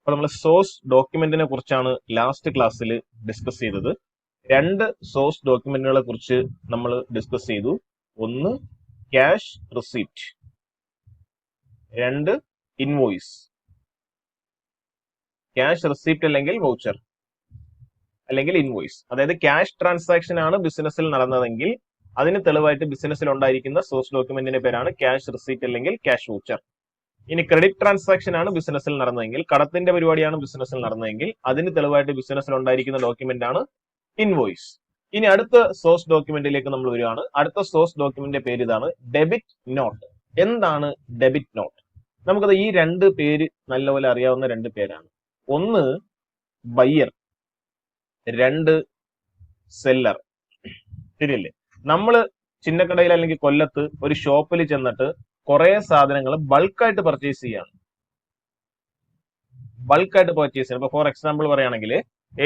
അപ്പൊ നമ്മൾ സോഴ്സ് ഡോക്യുമെന്റിനെ കുറിച്ചാണ് ലാസ്റ്റ് ക്ലാസ്സിൽ ഡിസ്കസ് ചെയ്തത്. രണ്ട് സോഴ്സ് ഡോക്യുമെന്റുകളെ കുറിച്ച് നമ്മൾ ഡിസ്കസ് ചെയ്തു. ഒന്ന് ക്യാഷ് റിസീപ്റ്റ്, രണ്ട് ഇൻവോയ്സ്. ക്യാഷ് റിസീപ്റ്റ് അല്ലെങ്കിൽ വൗച്ചർ അല്ലെങ്കിൽ ഇൻവോയ്സ്, അതായത് ക്യാഷ് ട്രാൻസാക്ഷൻ ആണ് ബിസിനസ്സിൽ നടന്നതെങ്കിൽ അതിന് തെളിവായിട്ട് ബിസിനസ്സിൽ ഉണ്ടായിരിക്കുന്ന സോഴ്സ് ഡോക്യുമെന്റിന്റെ പേരാണ് ക്യാഷ് റിസീപ്റ്റ് അല്ലെങ്കിൽ ക്യാഷ് വൗച്ചർ. ഇനി ക്രെഡിറ്റ് ട്രാൻസാക്ഷൻ ആണ് ബിസിനസ്സിൽ നടന്നതെങ്കിൽ, കടത്തിന്റെ പരിപാടിയാണ് ബിസിനസ്സിൽ നടന്നതെങ്കിൽ അതിന് തെളിവായിട്ട് ബിസിനസ്സിൽ ഉണ്ടായിരിക്കുന്ന ഡോക്യുമെന്റ് ആണ് ഇൻവോയ്സ്. ഇനി അടുത്ത സോഴ്സ് ഡോക്യുമെന്റിലേക്ക് നമ്മൾ വരികയാണ്. അടുത്ത സോഴ്സ് ഡോക്യുമെന്റിന്റെ പേര് ഇതാണ്, ഡെബിറ്റ് നോട്ട്. എന്താണ് ഡെബിറ്റ് നോട്ട്? നമുക്കത് ഈ രണ്ട് പേര് നല്ലപോലെ അറിയാവുന്ന രണ്ട് പേരാണ്. ഒന്ന് ബയ്യർ, രണ്ട് സെല്ലർ. ശരിയല്ലേ? നമ്മള് ചിന്നക്കടയിൽ അല്ലെങ്കിൽ കൊല്ലത്ത് ഒരു ഷോപ്പിൽ ചെന്നിട്ട് കുറെ സാധനങ്ങൾ ബൾക്കായിട്ട് പർച്ചേസ് ചെയ്യാണ്. ബൾക്കായിട്ട് പർച്ചേസ് ചെയ്യണം. ഇപ്പൊ ഫോർ എക്സാമ്പിൾ പറയുകയാണെങ്കിൽ,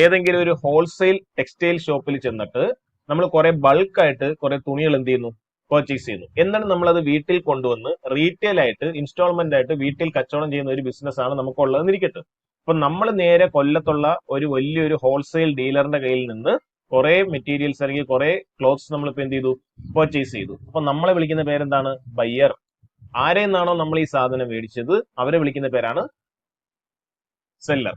ഏതെങ്കിലും ഒരു ഹോൾസെയിൽ ടെക്സ്റ്റൈൽ ഷോപ്പിൽ ചെന്നിട്ട് നമ്മൾ കുറെ ബൾക്കായിട്ട് കുറെ തുണികൾ എന്ത് ചെയ്യുന്നു, പർച്ചേസ് ചെയ്യുന്നു. എന്നിട്ട് നമ്മളത് വീട്ടിൽ കൊണ്ടുവന്ന് റീറ്റെയിൽ ആയിട്ട് ഇൻസ്റ്റാൾമെന്റ് ആയിട്ട് വീട്ടിൽ കച്ചവടം ചെയ്യുന്ന ഒരു ബിസിനസ് ആണ് നമുക്കുള്ളതെന്ന് ഇരിക്കട്ടെ. അപ്പൊ നമ്മൾ നേരെ കൊല്ലത്തുള്ള ഒരു വലിയൊരു ഹോൾസെയിൽ ഡീലറിന്റെ കയ്യിൽ നിന്ന് കുറെ മെറ്റീരിയൽസ് അല്ലെങ്കിൽ കുറെ ക്ലോത്ത്സ് നമ്മളിപ്പോ എന്ത് ചെയ്തു, പർച്ചേസ് ചെയ്തു. അപ്പൊ നമ്മളെ വിളിക്കുന്ന പേരെന്താണ്? ബയ്യർ. ആരെ നിന്നാണോ നമ്മൾ ഈ സാധനം മേടിച്ചത് അവരെ വിളിക്കുന്ന പേരാണ് സെല്ലർ.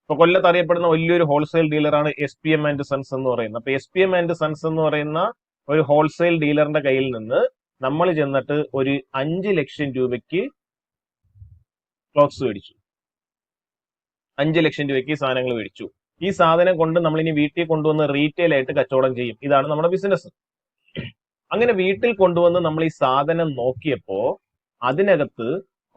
ഇപ്പൊ കൊല്ലത്ത് അറിയപ്പെടുന്ന വലിയൊരു ഹോൾസെയിൽ ഡീലറാണ് SPM & സൺസ് എന്ന് പറയുന്നത്. അപ്പൊ SPM & സൺസ് എന്ന് പറയുന്ന ഒരു ഹോൾസെയിൽ ഡീലറിന്റെ കയ്യിൽ നിന്ന് നമ്മൾ ചെന്നിട്ട് ഒരു 5 ലക്ഷം രൂപയ്ക്ക് ക്ലോത്ത്സ് മേടിച്ചു. 5 ലക്ഷം രൂപയ്ക്ക് സാധനങ്ങൾ മേടിച്ചു. ഈ സാധനം കൊണ്ട് നമ്മൾ ഇനി വീട്ടിൽ കൊണ്ടുവന്ന് റീറ്റെയിൽ ആയിട്ട് കച്ചവടം ചെയ്യും. ഇതാണ് നമ്മുടെ ബിസിനസ്. അങ്ങനെ വീട്ടിൽ കൊണ്ടുവന്ന് നമ്മൾ ഈ സാധനം നോക്കിയപ്പോ അതിനകത്ത്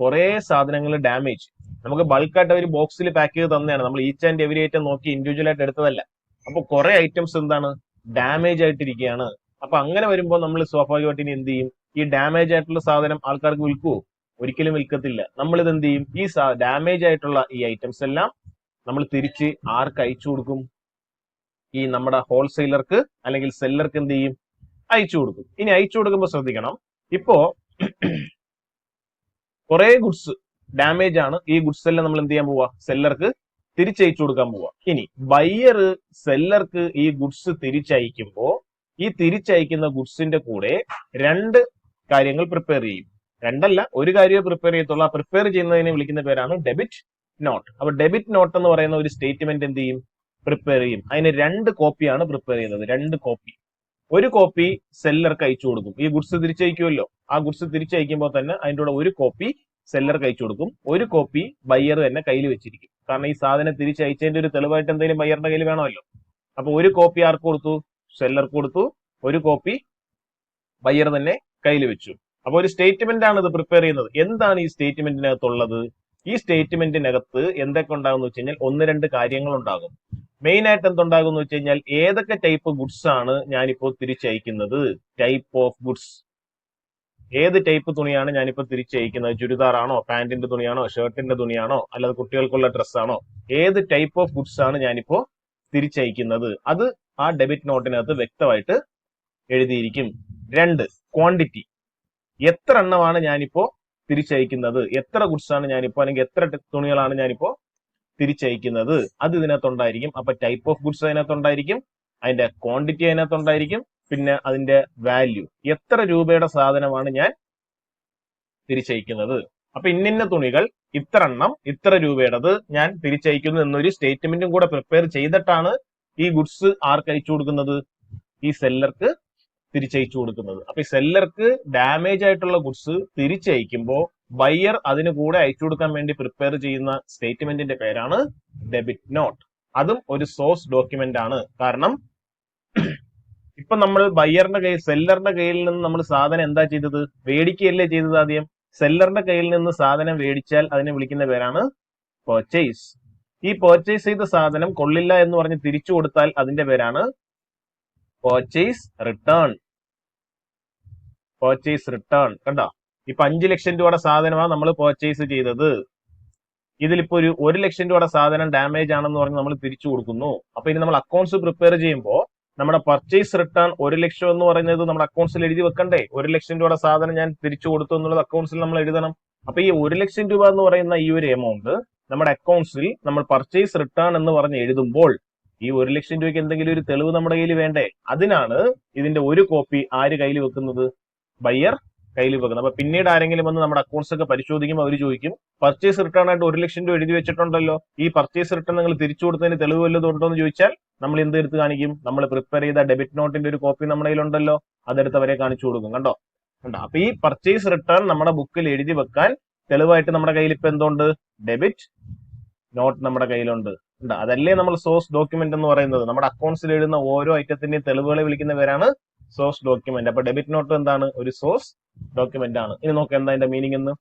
കുറെ സാധനങ്ങൾ ഡാമേജ്. നമുക്ക് ബൾക്കായിട്ട് ഒരു ബോക്സിൽ പാക്ക് ചെയ്ത് തന്നെയാണ്, നമ്മൾ ഈച്ച് ആൻഡ് എവരി ഐറ്റം നോക്കി ഇൻഡിവിജ്വൽ ആയിട്ട് എടുത്തതല്ല. അപ്പൊ കുറെ ഐറ്റംസ് എന്താണ്, ഡാമേജ് ആയിട്ടിരിക്കുകയാണ്. അപ്പൊ അങ്ങനെ വരുമ്പോൾ നമ്മൾ സ്വാഭാവികമായിട്ട് ഇനി എന്ത് ചെയ്യും? ഈ ഡാമേജ് ആയിട്ടുള്ള സാധനം ആൾക്കാർക്ക് വിൽക്കുവോ? ഒരിക്കലും വിൽക്കത്തില്ല. നമ്മൾ ഇത് എന്ത് ചെയ്യും? ഈ ഡാമേജ് ആയിട്ടുള്ള ഈ ഐറ്റംസ് എല്ലാം നമ്മൾ തിരിച്ച് ആർക്ക് അയച്ചു കൊടുക്കും? ഈ നമ്മുടെ ഹോൾസെയിലർക്ക് അല്ലെങ്കിൽ സെല്ലർക്ക് എന്ത് ചെയ്യും? അയച്ചു കൊടുക്കും. ഇനി അയച്ചു കൊടുക്കുമ്പോൾ ശ്രദ്ധിക്കണം, ഇപ്പോ കുറെ ഗുഡ്സ് ഡാമേജ് ആണ്. ഈ ഗുഡ്സ് എല്ലാം നമ്മൾ എന്ത് ചെയ്യാൻ പോവാ? സെല്ലർക്ക് തിരിച്ചയച്ചു കൊടുക്കാൻ പോവാ. ഇനി ബയ്യർ സെല്ലർക്ക് ഈ ഗുഡ്സ് തിരിച്ചയക്കുമ്പോ ഈ തിരിച്ചയക്കുന്ന ഗുഡ്സിന്റെ കൂടെ രണ്ട് കാര്യങ്ങൾ പ്രിപ്പയർ ചെയ്യും. രണ്ടല്ല, ഒരു കാര്യമേ പ്രിപ്പയർ ചെയ്യത്തുള്ളൂ. ആ പ്രിപ്പയർ ചെയ്യുന്നതിനെ വിളിക്കുന്ന പേരാണ് ഡെബിറ്റ് നോട്ട്. അപ്പൊ ഡെബിറ്റ് നോട്ട് എന്ന് പറയുന്ന ഒരു സ്റ്റേറ്റ്മെന്റ് എന്ത് ചെയ്യും? പ്രിപ്പയർ ചെയ്യും. അതിന് രണ്ട് കോപ്പിയാണ് പ്രിപ്പയർ ചെയ്യുന്നത്. രണ്ട് കോപ്പി. ഒരു കോപ്പി സെല്ലർക്ക് അയച്ചു കൊടുക്കും. ഈ ഗുഡ്സ് തിരിച്ചയക്കുമല്ലോ, ആ ഗുഡ്സ് തിരിച്ചയക്കുമ്പോൾ തന്നെ അതിൻ്റെ കൂടെ ഒരു കോപ്പി സെല്ലർക്ക് അയച്ചു കൊടുക്കും. ഒരു കോപ്പി ബയ്യർ തന്നെ കയ്യിൽ വെച്ചിരിക്കും. കാരണം ഈ സാധനം തിരിച്ചയച്ചതിന്റെ ഒരു തെളിവായിട്ട് എന്തെങ്കിലും ബയ്യറിന്റെ കയ്യിൽ വേണമല്ലോ. അപ്പൊ ഒരു കോപ്പി ആർക്ക് കൊടുത്തു? സെല്ലർക്ക് കൊടുത്തു. ഒരു കോപ്പി ബയ്യർ തന്നെ കയ്യിൽ വെച്ചു. അപ്പൊ ഒരു സ്റ്റേറ്റ്മെന്റ് ആണ് ഇത് പ്രിപ്പയർ ചെയ്യുന്നത്. എന്താണ് ഈ സ്റ്റേറ്റ്മെന്റിനകത്തുള്ളത്? ഈ സ്റ്റേറ്റ്മെന്റിനകത്ത് എന്തൊക്കെ ഉണ്ടാകും എന്ന് വെച്ച് കഴിഞ്ഞാൽ ഒന്ന് രണ്ട് കാര്യങ്ങൾ ഉണ്ടാകും. മെയിൻ ആയിട്ട് എന്തുണ്ടാകും എന്ന് വെച്ച് കഴിഞ്ഞാൽ, ഏതൊക്കെ ടൈപ്പ് ഗുഡ്സ് ആണ് ഞാനിപ്പോ തിരിച്ചയക്കുന്നത്, ടൈപ്പ് ഓഫ് ഗുഡ്സ്. ഏത് ടൈപ്പ് തുണിയാണ് ഞാനിപ്പോ തിരിച്ചയക്കുന്നത്? ചുരിദാറാണോ, പാന്റിന്റെ തുണിയാണോ, ഷർട്ടിന്റെ തുണിയാണോ, അല്ലാതെ കുട്ടികൾക്കുള്ള ഡ്രസ്സാണോ? ഏത് ടൈപ്പ് ഓഫ് ഗുഡ്സ് ആണ് ഞാനിപ്പോ തിരിച്ചയക്കുന്നത്? അത് ആ ഡെബിറ്റ് നോട്ടിനകത്ത് വ്യക്തമായിട്ട് എഴുതിയിരിക്കും. രണ്ട്, ക്വാണ്ടിറ്റി. എത്ര എണ്ണമാണ് ഞാനിപ്പോ തിരിച്ചയക്കുന്നത്? എത്ര ഗുഡ്സ് ആണ് ഞാനിപ്പോ, അല്ലെങ്കിൽ എത്ര തുണികളാണ് ഞാനിപ്പോ തിരിച്ചയക്കുന്നത്? അത് ഇതിനകത്തുണ്ടായിരിക്കും. അപ്പൊ ടൈപ്പ് ഓഫ് ഗുഡ്സ് അതിനകത്തുണ്ടായിരിക്കും, അതിന്റെ ക്വാണ്ടിറ്റി അതിനകത്തുണ്ടായിരിക്കും, പിന്നെ അതിന്റെ വാല്യൂ. എത്ര രൂപയുടെ സാധനമാണ് ഞാൻ തിരിച്ചയക്കുന്നത്? അപ്പൊ ഇന്നിന്ന തുണികൾ ഇത്ര എണ്ണം ഇത്ര രൂപയുടേത് ഞാൻ തിരിച്ചയക്കുന്നു എന്നൊരു സ്റ്റേറ്റ്മെന്റും കൂടെ പ്രിപ്പയർ ചെയ്തിട്ടാണ് ഈ ഗുഡ്സ് ആർക്ക് അയച്ചു കൊടുക്കുന്നത്? ഈ സെല്ലർക്ക് തിരിച്ചയച്ചു കൊടുക്കുന്നത്. അപ്പൊ ഈ സെല്ലർക്ക് ഡാമേജ് ആയിട്ടുള്ള ഗുഡ്സ് തിരിച്ചയക്കുമ്പോൾ ബയ്യർ അതിന് കൂടെ അയച്ചു കൊടുക്കാൻ വേണ്ടി പ്രിപ്പയർ ചെയ്യുന്ന സ്റ്റേറ്റ്മെന്റിന്റെ പേരാണ് ഡെബിറ്റ് നോട്ട്. അതും ഒരു സോഴ്സ് ഡോക്യുമെന്റ് ആണ്. കാരണം ഇപ്പൊ നമ്മൾ ബയ്യറിന്റെ കയ്യിൽ, സെല്ലറിന്റെ കയ്യിൽ നിന്ന് നമ്മൾ സാധനം എന്താ ചെയ്തത്? മേടിക്കുകയല്ലേ ചെയ്തത് ആദ്യം. സെല്ലറിന്റെ കയ്യിൽ നിന്ന് സാധനം മേടിച്ചാൽ അതിനെ വിളിക്കുന്ന പേരാണ് പർച്ചേസ്. ഈ പർച്ചേസ് ചെയ്ത സാധനം കൊള്ളില്ല എന്ന് പറഞ്ഞ് തിരിച്ചു കൊടുത്താൽ അതിന്റെ പേരാണ് പർച്ചേസ് റിട്ടേൺ. Purchase return. കണ്ടോ? ഇപ്പൊ 5 ലക്ഷം രൂപയുടെ സാധനമാണ് നമ്മൾ പർച്ചേസ് ചെയ്തത്. ഇതിലിപ്പോ ഒരു 1 ലക്ഷം രൂപയുടെ സാധനം ഡാമേജ് ആണെന്ന് പറഞ്ഞ് നമ്മൾ തിരിച്ചു കൊടുക്കുന്നു. അപ്പൊ ഇനി നമ്മൾ അക്കൗണ്ട്സ് പ്രിപ്പയർ ചെയ്യുമ്പോൾ നമ്മുടെ പർച്ചേസ് റിട്ടേൺ 1 ലക്ഷം എന്ന് പറയുന്നത് നമ്മുടെ അക്കൗണ്ട്സിൽ എഴുതി വെക്കണ്ടേ? 1 ലക്ഷം രൂപയുടെ സാധനം ഞാൻ തിരിച്ചു കൊടുത്തു എന്നുള്ളത് അക്കൗണ്ട്സിൽ നമ്മൾ എഴുതണം. അപ്പൊ ഈ 1 ലക്ഷം രൂപ എന്ന് പറയുന്ന ഈ ഒരു എമൗണ്ട് നമ്മുടെ അക്കൗണ്ട്സിൽ നമ്മൾ പർച്ചേസ് റിട്ടേൺ എന്ന് പറഞ്ഞ് എഴുതുമ്പോൾ ഈ 1,00,000 രൂപയ്ക്ക് എന്തെങ്കിലും ഒരു തെളിവ് നമ്മുടെ കയ്യിൽ വേണ്ടേ? അതിനാണ് ഇതിന്റെ ഒരു കോപ്പി ആര് കയ്യിൽ വെക്കുന്നത്? ബയ്യർ കയ്യിൽ വെക്കുന്നത്. അപ്പൊ പിന്നീട് ആരെങ്കിലും വന്ന് നമ്മുടെ അക്കൗണ്ട്സ് ഒക്കെ പരിശോധിക്കുമ്പോൾ അവർ ചോദിക്കും, പർച്ചേസ് റിട്ടേൺ ആയിട്ട് 1,00,000 രൂപ എഴുതി വെച്ചിട്ടുണ്ടല്ലോ, ഈ പർച്ചേസ് റിട്ടേൺ നിങ്ങൾ തിരിച്ചു കൊടുത്തതിന് തെളിവ് വല്ലതും ഉണ്ടോ എന്ന് ചോദിച്ചാൽ നമ്മൾ എന്ത് എടുത്ത് കാണിക്കും? നമ്മൾ പ്രിപ്പയർ ചെയ്ത ഡെബിറ്റ് നോട്ടിന്റെ ഒരു കോപ്പി നമ്മുടെ കയ്യിലുണ്ടല്ലോ, അതെടുത്ത് അവരെ കാണിച്ചു കൊടുക്കും. കണ്ടോ? അപ്പൊ ഈ പർച്ചേസ് റിട്ടേൺ നമ്മുടെ ബുക്കിൽ എഴുതി വെക്കാൻ തെളിവായിട്ട് നമ്മുടെ കയ്യിൽ ഇപ്പൊ എന്തുണ്ട്? ഡെബിറ്റ് നോട്ട് നമ്മുടെ കയ്യിലുണ്ട്. അതല്ലേ നമ്മൾ സോഴ്സ് ഡോക്യുമെന്റ് എന്ന് പറയുന്നത്. നമ്മുടെ അക്കൗണ്ട്സിൽ എഴുതുന്ന ഓരോ ഐറ്റത്തിന്റെയും തെളിവുകളെ വിളിക്കുന്ന പേരാണ് സോഴ്സ് ഡോക്യുമെന്റ്. അപ്പൊ ഡെബിറ്റ് നോട്ട് എന്താണ്? ഒരു സോഴ്സ് ഡോക്യുമെന്റ് ആണ്. ഇനി നോക്കാം എന്താ അതിന്റെ മീനിങ് എന്ന്.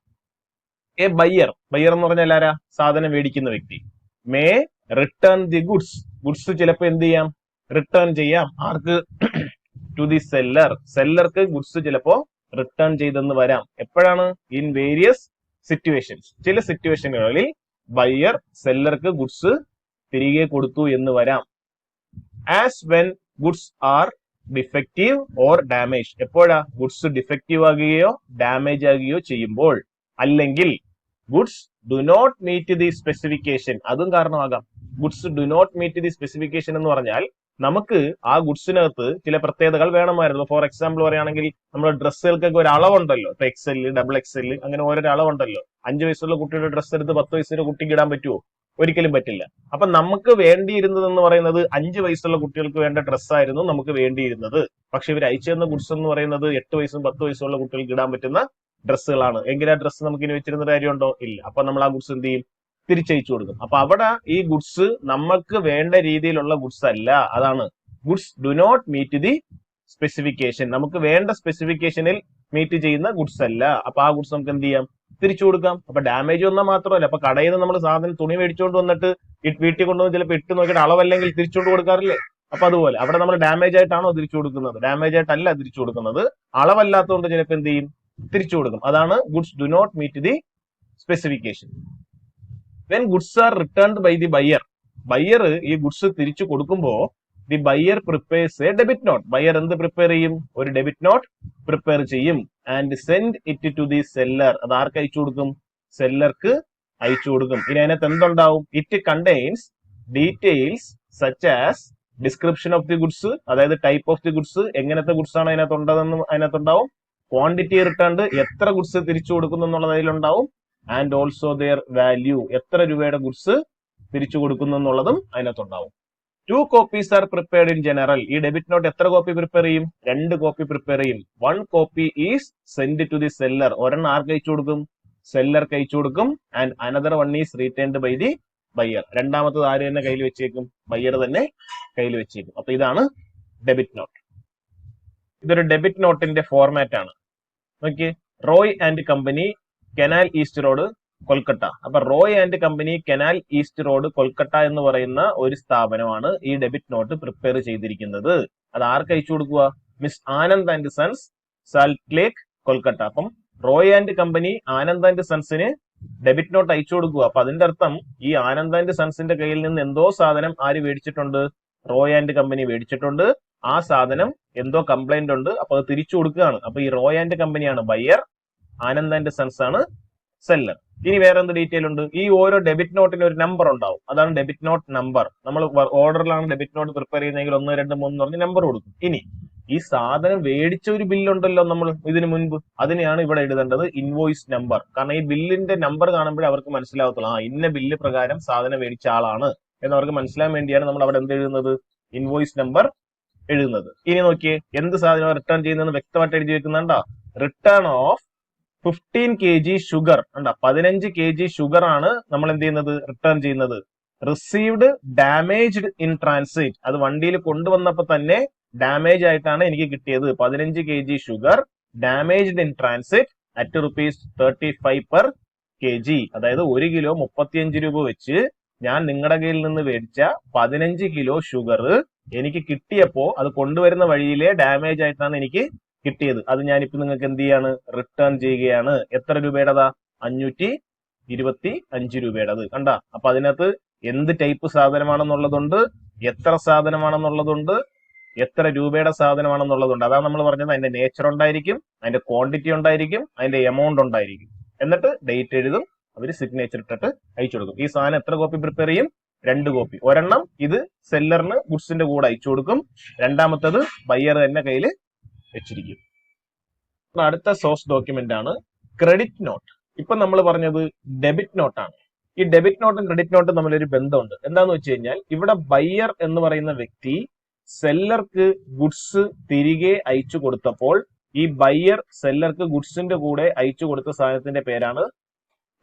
എ ബയ്യർ എന്ന് പറഞ്ഞാൽ ആരാ? സാധനം മേടിക്കുന്ന വ്യക്തി. May return the goods. Goods ചിലപ്പോൾ എന്ത് ചെയ്യാം? റിട്ടേൺ ചെയ്യാം. ആർക്ക്? To the seller. സെല്ലർക്ക് ഗുഡ്സ് ചിലപ്പോ റിട്ടേൺ ചെയ്തെന്ന് വരാം. എപ്പോഴാണ്? In various situations. ചില സിറ്റുവേഷനുകളിൽ ബയ്യർ സെല്ലർക്ക് ഗുഡ്സ് തിരികെ കൊടുത്തു എന്ന് വരാം. As when goods are defective or damage. എപ്പോഴാ? ഗുഡ്സ് ഡിഫക്റ്റീവ് ആകുകയോ ഡാമേജ് ആകുകയോ ചെയ്യുമ്പോൾ. അല്ലെങ്കിൽ goods do not meet the specification. അതും കാരണമാകാം. Goods do not meet the specification എന്ന് പറഞ്ഞാൽ നമുക്ക് ആ ഗുഡ്സിനകത്ത് ചില പ്രത്യേകതകൾ വേണമായിരുന്നു. ഫോർ എക്സാമ്പിൾ പറയുകയാണെങ്കിൽ നമ്മുടെ ഡ്രസ്സുകൾക്കൊക്കെ ഒരു അളവുണ്ടല്ലോ. ഇപ്പൊ XL, XXL അങ്ങനെ ഓരോ അളവുണ്ടല്ലോ. 5 വയസ്സുള്ള കുട്ടിയുടെ ഡ്രസ്സ് എടുത്ത് 10 വയസ്സിന്റെ കുട്ടിക്ക് ഇടാൻ പറ്റുമോ? ഒരിക്കലും പറ്റില്ല. അപ്പൊ നമുക്ക് വേണ്ടിയിരുന്നത് എന്ന് പറയുന്നത് 5 വയസ്സുള്ള കുട്ടികൾക്ക് വേണ്ട ഡ്രസ്സായിരുന്നു നമുക്ക് വേണ്ടിയിരുന്നത്. പക്ഷെ ഇവർ അയച്ചു തന്ന ഗുഡ്സ് എന്ന് പറയുന്നത് 8 വയസ്സും 10 വയസ്സുള്ള കുട്ടികൾക്ക് ഇടാൻ പറ്റുന്ന ഡ്രസ്സുകളാണ്. എങ്കിൽ ആ ഡ്രസ്സ് നമുക്ക് ഇനി വെച്ചിരുന്ന കാര്യമുണ്ടോ? ഇല്ല. അപ്പൊ നമ്മൾ ആ ഗുഡ്സ് എന്ത് ചെയ്യും? തിരിച്ചയച്ചു കൊടുക്കും. അപ്പൊ അവിടെ ഈ ഗുഡ്സ് നമുക്ക് വേണ്ട രീതിയിലുള്ള ഗുഡ്സ് അല്ല. അതാണ് goods do not meet the specification. നമുക്ക് വേണ്ട സ്പെസിഫിക്കേഷനിൽ മീറ്റ് ചെയ്യുന്ന ഗുഡ്സ് അല്ല. അപ്പൊ ആ ഗുഡ്സ് നമുക്ക് എന്ത് ചെയ്യാം? തിരിച്ചു കൊടുക്കാം. അപ്പൊ ഡാമേജ് വന്നാൽ മാത്രമല്ല, അപ്പൊ കടയിൽ നിന്ന് നമ്മൾ സാധനം തുണി മേടിച്ചുകൊണ്ട് വന്നിട്ട് വീട്ടിൽ കൊണ്ടുവന്ന് ചിലപ്പോൾ ഇട്ട് നോക്കിയിട്ട് അളവല്ലെങ്കിൽ തിരിച്ചുകൊണ്ട് കൊടുക്കാറില്ലേ? അപ്പൊ അതുപോലെ അവിടെ നമ്മൾ ഡാമേജ് ആയിട്ടാണോ തിരിച്ചു കൊടുക്കുന്നത്? ഡാമേജ് ആയിട്ടല്ല തിരിച്ചു കൊടുക്കുന്നത്. അളവല്ലാത്തതുകൊണ്ട് ചിലപ്പോൾ എന്ത് ചെയ്യും? തിരിച്ചു കൊടുക്കും. അതാണ് goods do not meet the specification. When goods are returned by the buyer. Buyer ഈ ഗുഡ്സ് തിരിച്ചു കൊടുക്കുമ്പോ the buyer prepares a debit note. Buyer എന്ത് പ്രിപ്പയർ ചെയ്യും? ഒരു ഡെബിറ്റ് നോട്ട് പ്രിപ്പയർ ചെയ്യും. And send it to the seller. അത് ആർക്ക് അയച്ചു കൊടുക്കും? സെല്ലർക്ക് അയച്ചു കൊടുക്കും. ഇനി അതിനകത്ത് എന്തുണ്ടാവും? It contains details such as description of the goods, അതായത് ടൈപ്പ് ഓഫ് ദി ഗുഡ്സ്, എങ്ങനത്തെ ഗുഡ്സ് ആണ് അതിനകത്ത് ഉണ്ടതെന്ന് അതിനകത്തുണ്ടാവും. ക്വാണ്ടിറ്റി റിട്ടേൺഡ്, എത്ര ഗുഡ്സ് തിരിച്ചു കൊടുക്കുന്നു എന്നുള്ളത് അതിലുണ്ടാവും. ആൻഡ് ഓൾസോ ദെയർ വാല്യൂ, എത്ര രൂപയുടെ ഗുഡ്സ് തിരിച്ചു കൊടുക്കുന്നു എന്നുള്ളതും അതിനകത്തുണ്ടാവും. 2 copies are prepared in general. ഈ ഡെബിറ്റ് നോട്ട് എത്ര കോപ്പി പ്രിപ്പയർ ചെയ്യും? 2 കോപ്പി പ്രിപ്പയർ ചെയ്യും. 1 copy is send to the seller. ഒരെണ്ണം ആർക്ക് അയച്ചു കൊടുക്കും? സെല്ലർക്ക് അയച്ചു കൊടുക്കും. And another one is returned by the buyer. രണ്ടാമത്തത് ആര് തന്നെ കയ്യിൽ വെച്ചേക്കും? ബയ്യർ തന്നെ കയ്യിൽ വെച്ചേക്കും. അപ്പൊ ഇതാണ് ഡെബിറ്റ് നോട്ട്. ഇതൊരു ഡെബിറ്റ് നോട്ടിന്റെ ഫോർമാറ്റ് ആണ്. Okay. Roy and company, canal east road, Kolkata. അപ്പൊ Roy and company, canal east road, Kolkata എന്ന് പറയുന്ന ഒരു സ്ഥാപനമാണ് ഈ ഡെബിറ്റ് നോട്ട് പ്രിപ്പയർ ചെയ്തിരിക്കുന്നത്. അത് ആർക്ക് അയച്ചു കൊടുക്കുക? Miss Anand and sons, salt lake, Kolkata. അപ്പം Roy and company Anand and സൺസിന് ഡെബിറ്റ് നോട്ട് അയച്ചു കൊടുക്കുക. അപ്പൊ അതിന്റെ അർത്ഥം ഈ ആനന്ദ് ആൻഡ് സൺസിന്റെ കയ്യിൽ നിന്ന് എന്തോ സാധനം ആര് മേടിച്ചിട്ടുണ്ട്? റോയ് ആൻഡ് കമ്പനി മേടിച്ചിട്ടുണ്ട്. ആ സാധനം എന്തോ കംപ്ലൈന്റ് ഉണ്ട്. അപ്പൊ അത് തിരിച്ചു കൊടുക്കുകയാണ്. അപ്പൊ ഈ റോയ് ആൻഡ് കമ്പനിയാണ് ബയ്യർ, ആനന്ദ് ആൻഡ് സൺസ് ആണ് സെല്ലർ. ഇനി വേറെ എന്ത് ഡീറ്റെയിൽ ഉണ്ട്? ഈ ഓരോ ഡെബിറ്റ് നോട്ടിന് ഒരു നമ്പർ ഉണ്ടാവും. അതാണ് ഡെബിറ്റ് നോട്ട് നമ്പർ. നമ്മൾ ഓർഡറിലാണ് ഡെബിറ്റ് നോട്ട് പ്രിപ്പയർ ചെയ്യുന്നതെങ്കിൽ 1, 2, 3 എന്ന് പറഞ്ഞ് നമ്പർ കൊടുക്കും. ഇനി ഈ സാധനം മേടിച്ച ഒരു ബില്ലുണ്ടല്ലോ നമ്മൾ ഇതിനു മുൻപ്, അതിനെയാണ് ഇവിടെ എഴുതേണ്ടത് ഇൻവോയ്സ് നമ്പർ. കാരണം ഈ ബില്ലിന്റെ നമ്പർ കാണുമ്പോഴേ അവർക്ക് മനസ്സിലാവത്തുള്ളൂ, ആ ഇന്ന ബില്ല് പ്രകാരം സാധനം മേടിച്ച ആളാണ് എന്നവർക്ക് മനസ്സിലാൻ വേണ്ടിയാണ് നമ്മൾ അവിടെ എന്ത് എഴുതുന്നത്? ഇൻവോയ്സ് നമ്പർ എഴുതുന്നത്. ഇനി നോക്കിയേ, എന്ത് സാധനം റിട്ടേൺ ചെയ്യുന്നതെന്ന് വ്യക്തമായിട്ട് എഴുതി വെക്കുന്നുണ്ടോ? Return of 15 kg sugar. 15 kg sugar ആണ് നമ്മൾ എന്ത് ചെയ്യുന്നത്? റിട്ടേൺ ചെയ്യുന്നത്. Received damaged in transit. അത് വണ്ടിയിൽ കൊണ്ടുവന്നപ്പോ തന്നെ ഡാമേജ് ആയിട്ടാണ് എനിക്ക് കിട്ടിയത്. 15 kg sugar damaged in transit at ₹35 per kg. അതായത് 1 കിലോ 35 രൂപ വെച്ച് ഞാൻ നിങ്ങളുടെ കയ്യിൽ നിന്ന് മേടിച്ച 15 കിലോ ഷുഗർ എനിക്ക് കിട്ടിയപ്പോ അത് കൊണ്ടുവരുന്ന വഴിയിലെ ഡാമേജ് ആയിട്ടാണ് എനിക്ക് കിട്ടിയത്. അത് ഞാനിപ്പോ നിങ്ങൾക്ക് എന്ത് ചെയ്യാണ്? റിട്ടേൺ ചെയ്യുകയാണ്. എത്ര രൂപയുടേതാ? 525 രൂപയുടേത്. കണ്ട? അപ്പൊ അതിനകത്ത് എന്ത് ടൈപ്പ് സാധനമാണെന്നുള്ളതുണ്ട്, എത്ര സാധനമാണെന്നുള്ളതുണ്ട്, എത്ര രൂപയുടെ സാധനമാണെന്നുള്ളതുണ്ട്. അതാണ് നമ്മൾ പറഞ്ഞത്. അതിന്റെ നേച്ചർ ഉണ്ടായിരിക്കും, അതിന്റെ ക്വാണ്ടിറ്റി ഉണ്ടായിരിക്കും, അതിന്റെ എമൗണ്ട് ഉണ്ടായിരിക്കും. എന്നിട്ട് ഡേറ്റ് എഴുതും, അവർ സിഗ്നേച്ചർ ഇട്ടിട്ട് അയച്ചു കൊടുക്കും. ഈ സാധനം എത്ര കോപ്പി പ്രിപ്പയർ ചെയ്യും? 2 കോപ്പി. ഒരെണ്ണം ഇത് സെല്ലറിന് ഗുഡ്സിന്റെ കൂടെ അയച്ചു കൊടുക്കും, രണ്ടാമത്തത് ബയ്യർ തന്നെ കയ്യിൽ വെച്ചിരിക്കും. അടുത്ത സോഴ്സ് ഡോക്യുമെന്റ് ആണ് ക്രെഡിറ്റ് നോട്ട്. ഇപ്പൊ നമ്മൾ പറഞ്ഞത് ഡെബിറ്റ് നോട്ടാണ്. ഈ ഡെബിറ്റ് നോട്ടും ക്രെഡിറ്റ് നോട്ടും തമ്മിലൊരു ബന്ധമുണ്ട്. എന്താന്ന് വെച്ച് കഴിഞ്ഞാൽ ഇവിടെ ബയ്യർ എന്ന് പറയുന്ന വ്യക്തി സെല്ലർക്ക് ഗുഡ്സ് തിരികെ അയച്ചു കൊടുത്തപ്പോൾ ഈ ബയ്യർ സെല്ലർക്ക് ഗുഡ്സിന്റെ കൂടെ അയച്ചു കൊടുത്ത സാധനത്തിന്റെ പേരാണ്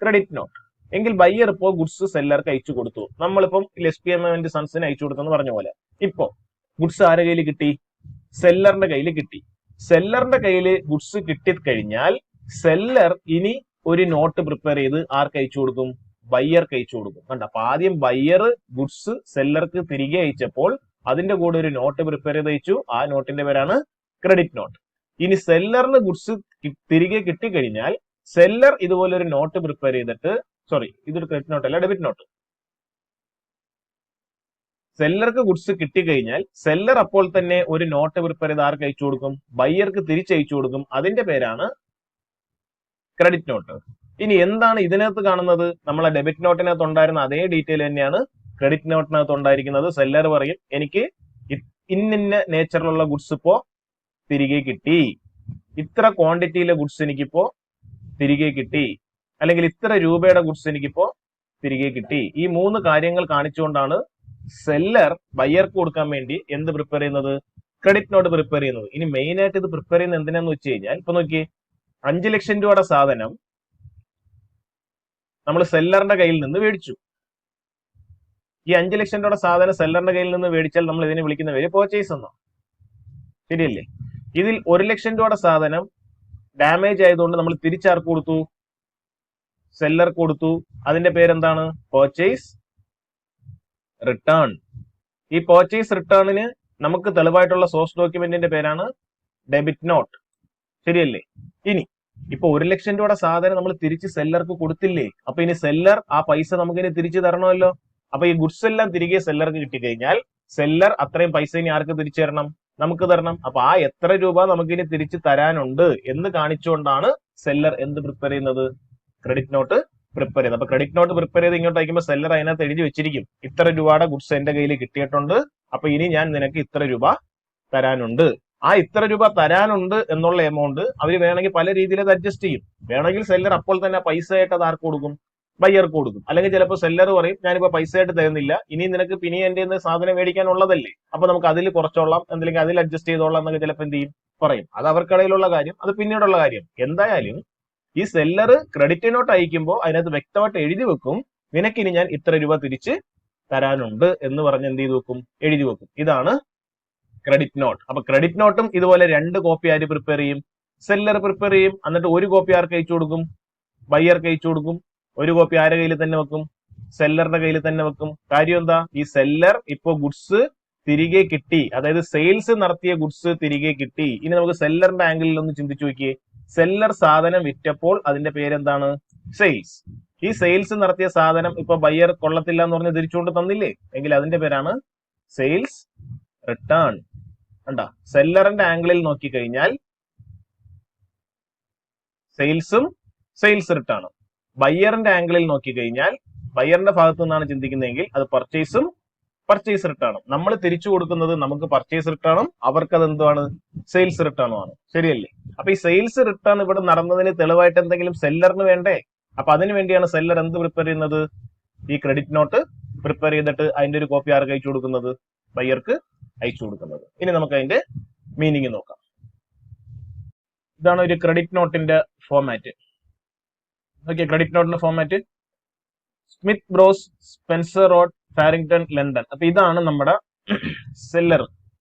ക്രെഡിറ്റ് നോട്ട്. എങ്കിൽ ബയ്യർ ഇപ്പോ ഗുഡ്സ് സെല്ലർക്ക് അയച്ചു കൊടുത്തു. നമ്മളിപ്പം SPM & സൺസിന് അയച്ചു കൊടുത്തെന്ന് പറഞ്ഞ പോലെ ഇപ്പോ ഗുഡ്സ് ആരുടെ കയ്യിൽ കിട്ടി? സെല്ലറിന്റെ കയ്യിൽ കിട്ടി. സെല്ലറിന്റെ കയ്യിൽ ഗുഡ്സ് കിട്ടിക്കഴിഞ്ഞാൽ സെല്ലർ ഇനി ഒരു നോട്ട് പ്രിപ്പയർ ചെയ്ത് ആർക്ക് അയച്ചു കൊടുക്കും? ബയ്യർക്ക് അയച്ചു കൊടുക്കും. കണ്ട, അപ്പൊ ആദ്യം ബയ്യർ ഗുഡ്സ് സെല്ലർക്ക് തിരികെ അയച്ചപ്പോൾ അതിന്റെ കൂടെ ഒരു നോട്ട് പ്രിപ്പയർ ചെയ്ത് അയച്ചു. ആ നോട്ടിന്റെ പേരാണ് ക്രെഡിറ്റ് നോട്ട്. ഇനി സെല്ലറിന് ഗുഡ്സ് തിരികെ കിട്ടിക്കഴിഞ്ഞാൽ സെല്ലർ ഇതുപോലെ ഒരു നോട്ട് പ്രിപ്പയർ ചെയ്തിട്ട്, സോറി ഇതൊരു ക്രെഡിറ്റ് നോട്ട് അല്ല, ഡെബിറ്റ് നോട്ട്. സെല്ലർക്ക് ഗുഡ്സ് കിട്ടിക്കഴിഞ്ഞാൽ സെല്ലർ അപ്പോൾ തന്നെ ഒരു നോട്ട് പ്രിപ്പയർ ചെയ്ത് ആർക്ക് അയച്ചു കൊടുക്കും? ബയ്യർക്ക് തിരിച്ചയച്ചു കൊടുക്കും. അതിന്റെ പേരാണ് ക്രെഡിറ്റ് നോട്ട്. ഇനി എന്താണ് ഇതിനകത്ത് കാണുന്നത്? നമ്മളെ ഡെബിറ്റ് നോട്ടിനകത്ത് ഉണ്ടായിരുന്ന അതേ ഡീറ്റെയിൽ തന്നെയാണ് ക്രെഡിറ്റ് നോട്ടിനകത്ത് ഉണ്ടായിരിക്കുന്നത്. സെല്ലർ പറയും എനിക്ക് ഇന്ന നേച്ചറിലുള്ള ഗുഡ്സ് ഇപ്പോ തിരികെ കിട്ടി, ഇത്ര ക്വാണ്ടിറ്റിയിലെ ഗുഡ്സ് എനിക്കിപ്പോ തിരികെ കിട്ടി, അല്ലെങ്കിൽ ഇത്ര രൂപയുടെ ഗുഡ്സ് എനിക്കിപ്പോ തിരികെ കിട്ടി. ഈ 3 കാര്യങ്ങൾ കാണിച്ചുകൊണ്ടാണ് സെല്ലർ ബയ്യർക്ക് കൊടുക്കാൻ വേണ്ടി എന്ത് പ്രിപ്പയർ ചെയ്യുന്നത്? ക്രെഡിറ്റ് നോട്ട് പ്രിപ്പയർ ചെയ്യുന്നത്. ഇനി മെയിൻ ആയിട്ട് ഇത് പ്രിപ്പയർ ചെയ്യുന്നത് എന്തിനാന്ന് വെച്ച് കഴിഞ്ഞാൽ, ഇപ്പൊ നോക്കി 5 ലക്ഷം രൂപയുടെ സാധനം നമ്മൾ സെല്ലറിന്റെ കയ്യിൽ നിന്ന് മേടിച്ചു. ഈ 5 ലക്ഷം രൂപയുടെ സാധനം സെല്ലറിന്റെ കയ്യിൽ നിന്ന് മേടിച്ചാൽ നമ്മൾ ഇതിനെ വിളിക്കുന്ന പേര് പർച്ചേസ് എന്നോ, ശരിയല്ലേ? ഇതിൽ 1 ലക്ഷം രൂപയുടെ സാധനം ഡാമേജ് ആയതുകൊണ്ട് നമ്മൾ തിരിച്ചാർക്ക് കൊടുത്തു? സെല്ലർ കൊടുത്തു. അതിന്റെ പേരെന്താണ്? Purchase return. ഈ പർച്ചേസ് റിട്ടേണിന് നമുക്ക് തെളിവായിട്ടുള്ള സോഴ്സ് ഡോക്യുമെന്റിന്റെ പേരാണ് ഡെബിറ്റ് നോട്ട്, ശരിയല്ലേ? ഇനി ഇപ്പൊ 1 ലക്ഷം രൂപയുടെ സാധനം നമ്മൾ തിരിച്ച് സെല്ലർക്ക് കൊടുത്തില്ലേ? അപ്പൊ ഇനി സെല്ലർ ആ പൈസ നമുക്കിനി തിരിച്ചു തരണമല്ലോ. അപ്പൊ ഈ ഗുഡ്സ് എല്ലാം തിരികെ സെല്ലർക്ക് കിട്ടിക്കഴിഞ്ഞാൽ സെല്ലർ അത്രയും പൈസ ഇനി ആർക്ക് തിരിച്ചു തരണം? നമുക്ക് തരണം. അപ്പൊ ആ എത്ര രൂപ നമുക്കിനി തിരിച്ചു തരാനുണ്ട് എന്ന് കാണിച്ചുകൊണ്ടാണ് സെല്ലർ എന്ത് പ്രിപ്പയർ ചെയ്യുന്നത്? ക്രെഡിറ്റ് നോട്ട് പ്രിപ്പയർ ചെയ്ത്. അപ്പൊ ക്രെഡിറ്റ് നോട്ട് പ്രിപ്പയർ ചെയ്ത് ഇങ്ങോട്ട് അയക്കുമ്പോൾ സെല്ലർ അതിനകത്ത് എഴുതി വെച്ചിരിക്കും, ഇത്ര രൂപയുടെ ഗുഡ്സ് എന്റെ കയ്യിൽ കിട്ടിയിട്ടുണ്ട്, അപ്പൊ ഇനി ഞാൻ നിനക്ക് ഇത്ര രൂപ തരാനുണ്ട്. ആ ഇത്ര രൂപ തരാനുണ്ട് എന്നുള്ള എമൗണ്ട് അവർ വേണമെങ്കിൽ പല രീതിയിൽ അത് അഡ്ജസ്റ്റ് ചെയ്യും. വേണമെങ്കിൽ സെല്ലർ അപ്പോൾ തന്നെ പൈസ ആയിട്ട് അത് ആർക്ക് കൊടുക്കും? ബയ്യർക്ക് കൊടുക്കും. അല്ലെങ്കിൽ ചിലപ്പോൾ സെല്ലർ പറയും ഞാനിപ്പോ പൈസ ആയിട്ട് തരുന്നില്ല, ഇനി നിനക്ക് പിന്നെ എന്റെ സാധനം മേടിക്കാനുള്ളതല്ലേ, അപ്പൊ നമുക്ക് അതിൽ കുറച്ചോളാം, എന്തെങ്കിലും അതിൽ അഡ്ജസ്റ്റ് ചെയ്തോളാം എന്നൊക്കെ ചിലപ്പോൾ എന്ത് ചെയ്യും? പറയും. അത് അവർക്കിടയിലുള്ള കാര്യം, അത് പിന്നീടുള്ള കാര്യം. എന്തായാലും ഈ സെല്ലർ ക്രെഡിറ്റ് നോട്ട് അയക്കുമ്പോൾ അതിനകത്ത് വ്യക്തമായിട്ട് എഴുതി വെക്കും, നിനക്കിനി ഞാൻ ഇത്ര രൂപ തിരിച്ച് തരാനുണ്ട് എന്ന് പറഞ്ഞ് എന്ത് ചെയ്ത് വെക്കും? എഴുതി വെക്കും. ഇതാണ് ക്രെഡിറ്റ് നോട്ട്. അപ്പൊ ക്രെഡിറ്റ് നോട്ടും ഇതുപോലെ 2 കോപ്പി ആര് പ്രിപ്പയർ ചെയ്യും? സെല്ലർ പ്രിപ്പയർ ചെയ്യും. എന്നിട്ട് 1 കോപ്പി ആർക്ക് അയച്ചു കൊടുക്കും? ബയ്യർക്ക് അയച്ചു കൊടുക്കും. 1 കോപ്പി ആരുടെ കയ്യിൽ തന്നെ വെക്കും? സെല്ലറിന്റെ കയ്യിൽ തന്നെ വെക്കും. കാര്യം എന്താ? ഈ സെല്ലർ ഇപ്പോ ഗുഡ്സ് തിരികെ കിട്ടി, അതായത് സെയിൽസ് നടത്തിയ ഗുഡ്സ് തിരികെ കിട്ടി. ഇനി നമുക്ക് സെല്ലറിന്റെ ആംഗിളിൽ ഒന്ന് ചിന്തിച്ചു നോക്കിയേ. സെല്ലർ സാധനം വിറ്റപ്പോൾ അതിന്റെ പേരെന്താണ്? സെയിൽസ്. ഈ സെയിൽസ് നടത്തിയ സാധനം ഇപ്പൊ ബയ്യർ കൊള്ളത്തില്ല എന്ന് പറഞ്ഞ് തിരിച്ചുകൊണ്ട് തന്നില്ലേ? എങ്കിൽ അതിന്റെ പേരാണ് സെയിൽസ് റിട്ടേൺ. കണ്ടാ, സെല്ലറിന്റെ ആംഗിളിൽ നോക്കിക്കഴിഞ്ഞാൽ സെയിൽസും സെയിൽസ് റിട്ടേണും, ബയ്യറിന്റെ ആംഗിളിൽ നോക്കിക്കഴിഞ്ഞാൽ ബയ്യറിന്റെ ഭാഗത്തു നിന്നാണ് ചിന്തിക്കുന്നതെങ്കിൽ അത് പർച്ചേസും പർച്ചേസ് റിട്ടേണും. നമ്മൾ തിരിച്ചു കൊടുക്കുന്നത് നമുക്ക് പർച്ചേസ് റിട്ടേണും അവർക്ക് അത് എന്തുമാണ്? സെയിൽസ് റിട്ടേണും ആണ്, ശരിയല്ലേ? അപ്പൊ ഈ സെയിൽസ് റിട്ടേൺ ഇവിടെ നടന്നതിന് തെളിവായിട്ട് എന്തെങ്കിലും സെല്ലറിന് വേണ്ടേ? അപ്പൊ അതിനു വേണ്ടിയാണ് സെല്ലർ എന്ത് പ്രിപ്പയർ ചെയ്യുന്നത്? ഈ ക്രെഡിറ്റ് നോട്ട് പ്രിപ്പയർ ചെയ്തിട്ട് അതിന്റെ ഒരു കോപ്പി ആർക്ക് അയച്ചു കൊടുക്കുന്നത്? ബയ്യർക്ക് അയച്ചു കൊടുക്കുന്നത്. ഇനി നമുക്ക് അതിന്റെ മീനിങ് നോക്കാം. ഇതാണ് ഒരു ക്രെഡിറ്റ് നോട്ടിന്റെ ഫോമാറ്റ്. ഓക്കെ, ക്രെഡിറ്റ് നോട്ടിന്റെ format Smith bros Spencer road Farringdon London. അപ്പൊ ഇതാണ് നമ്മുടെ സെല്ലർ.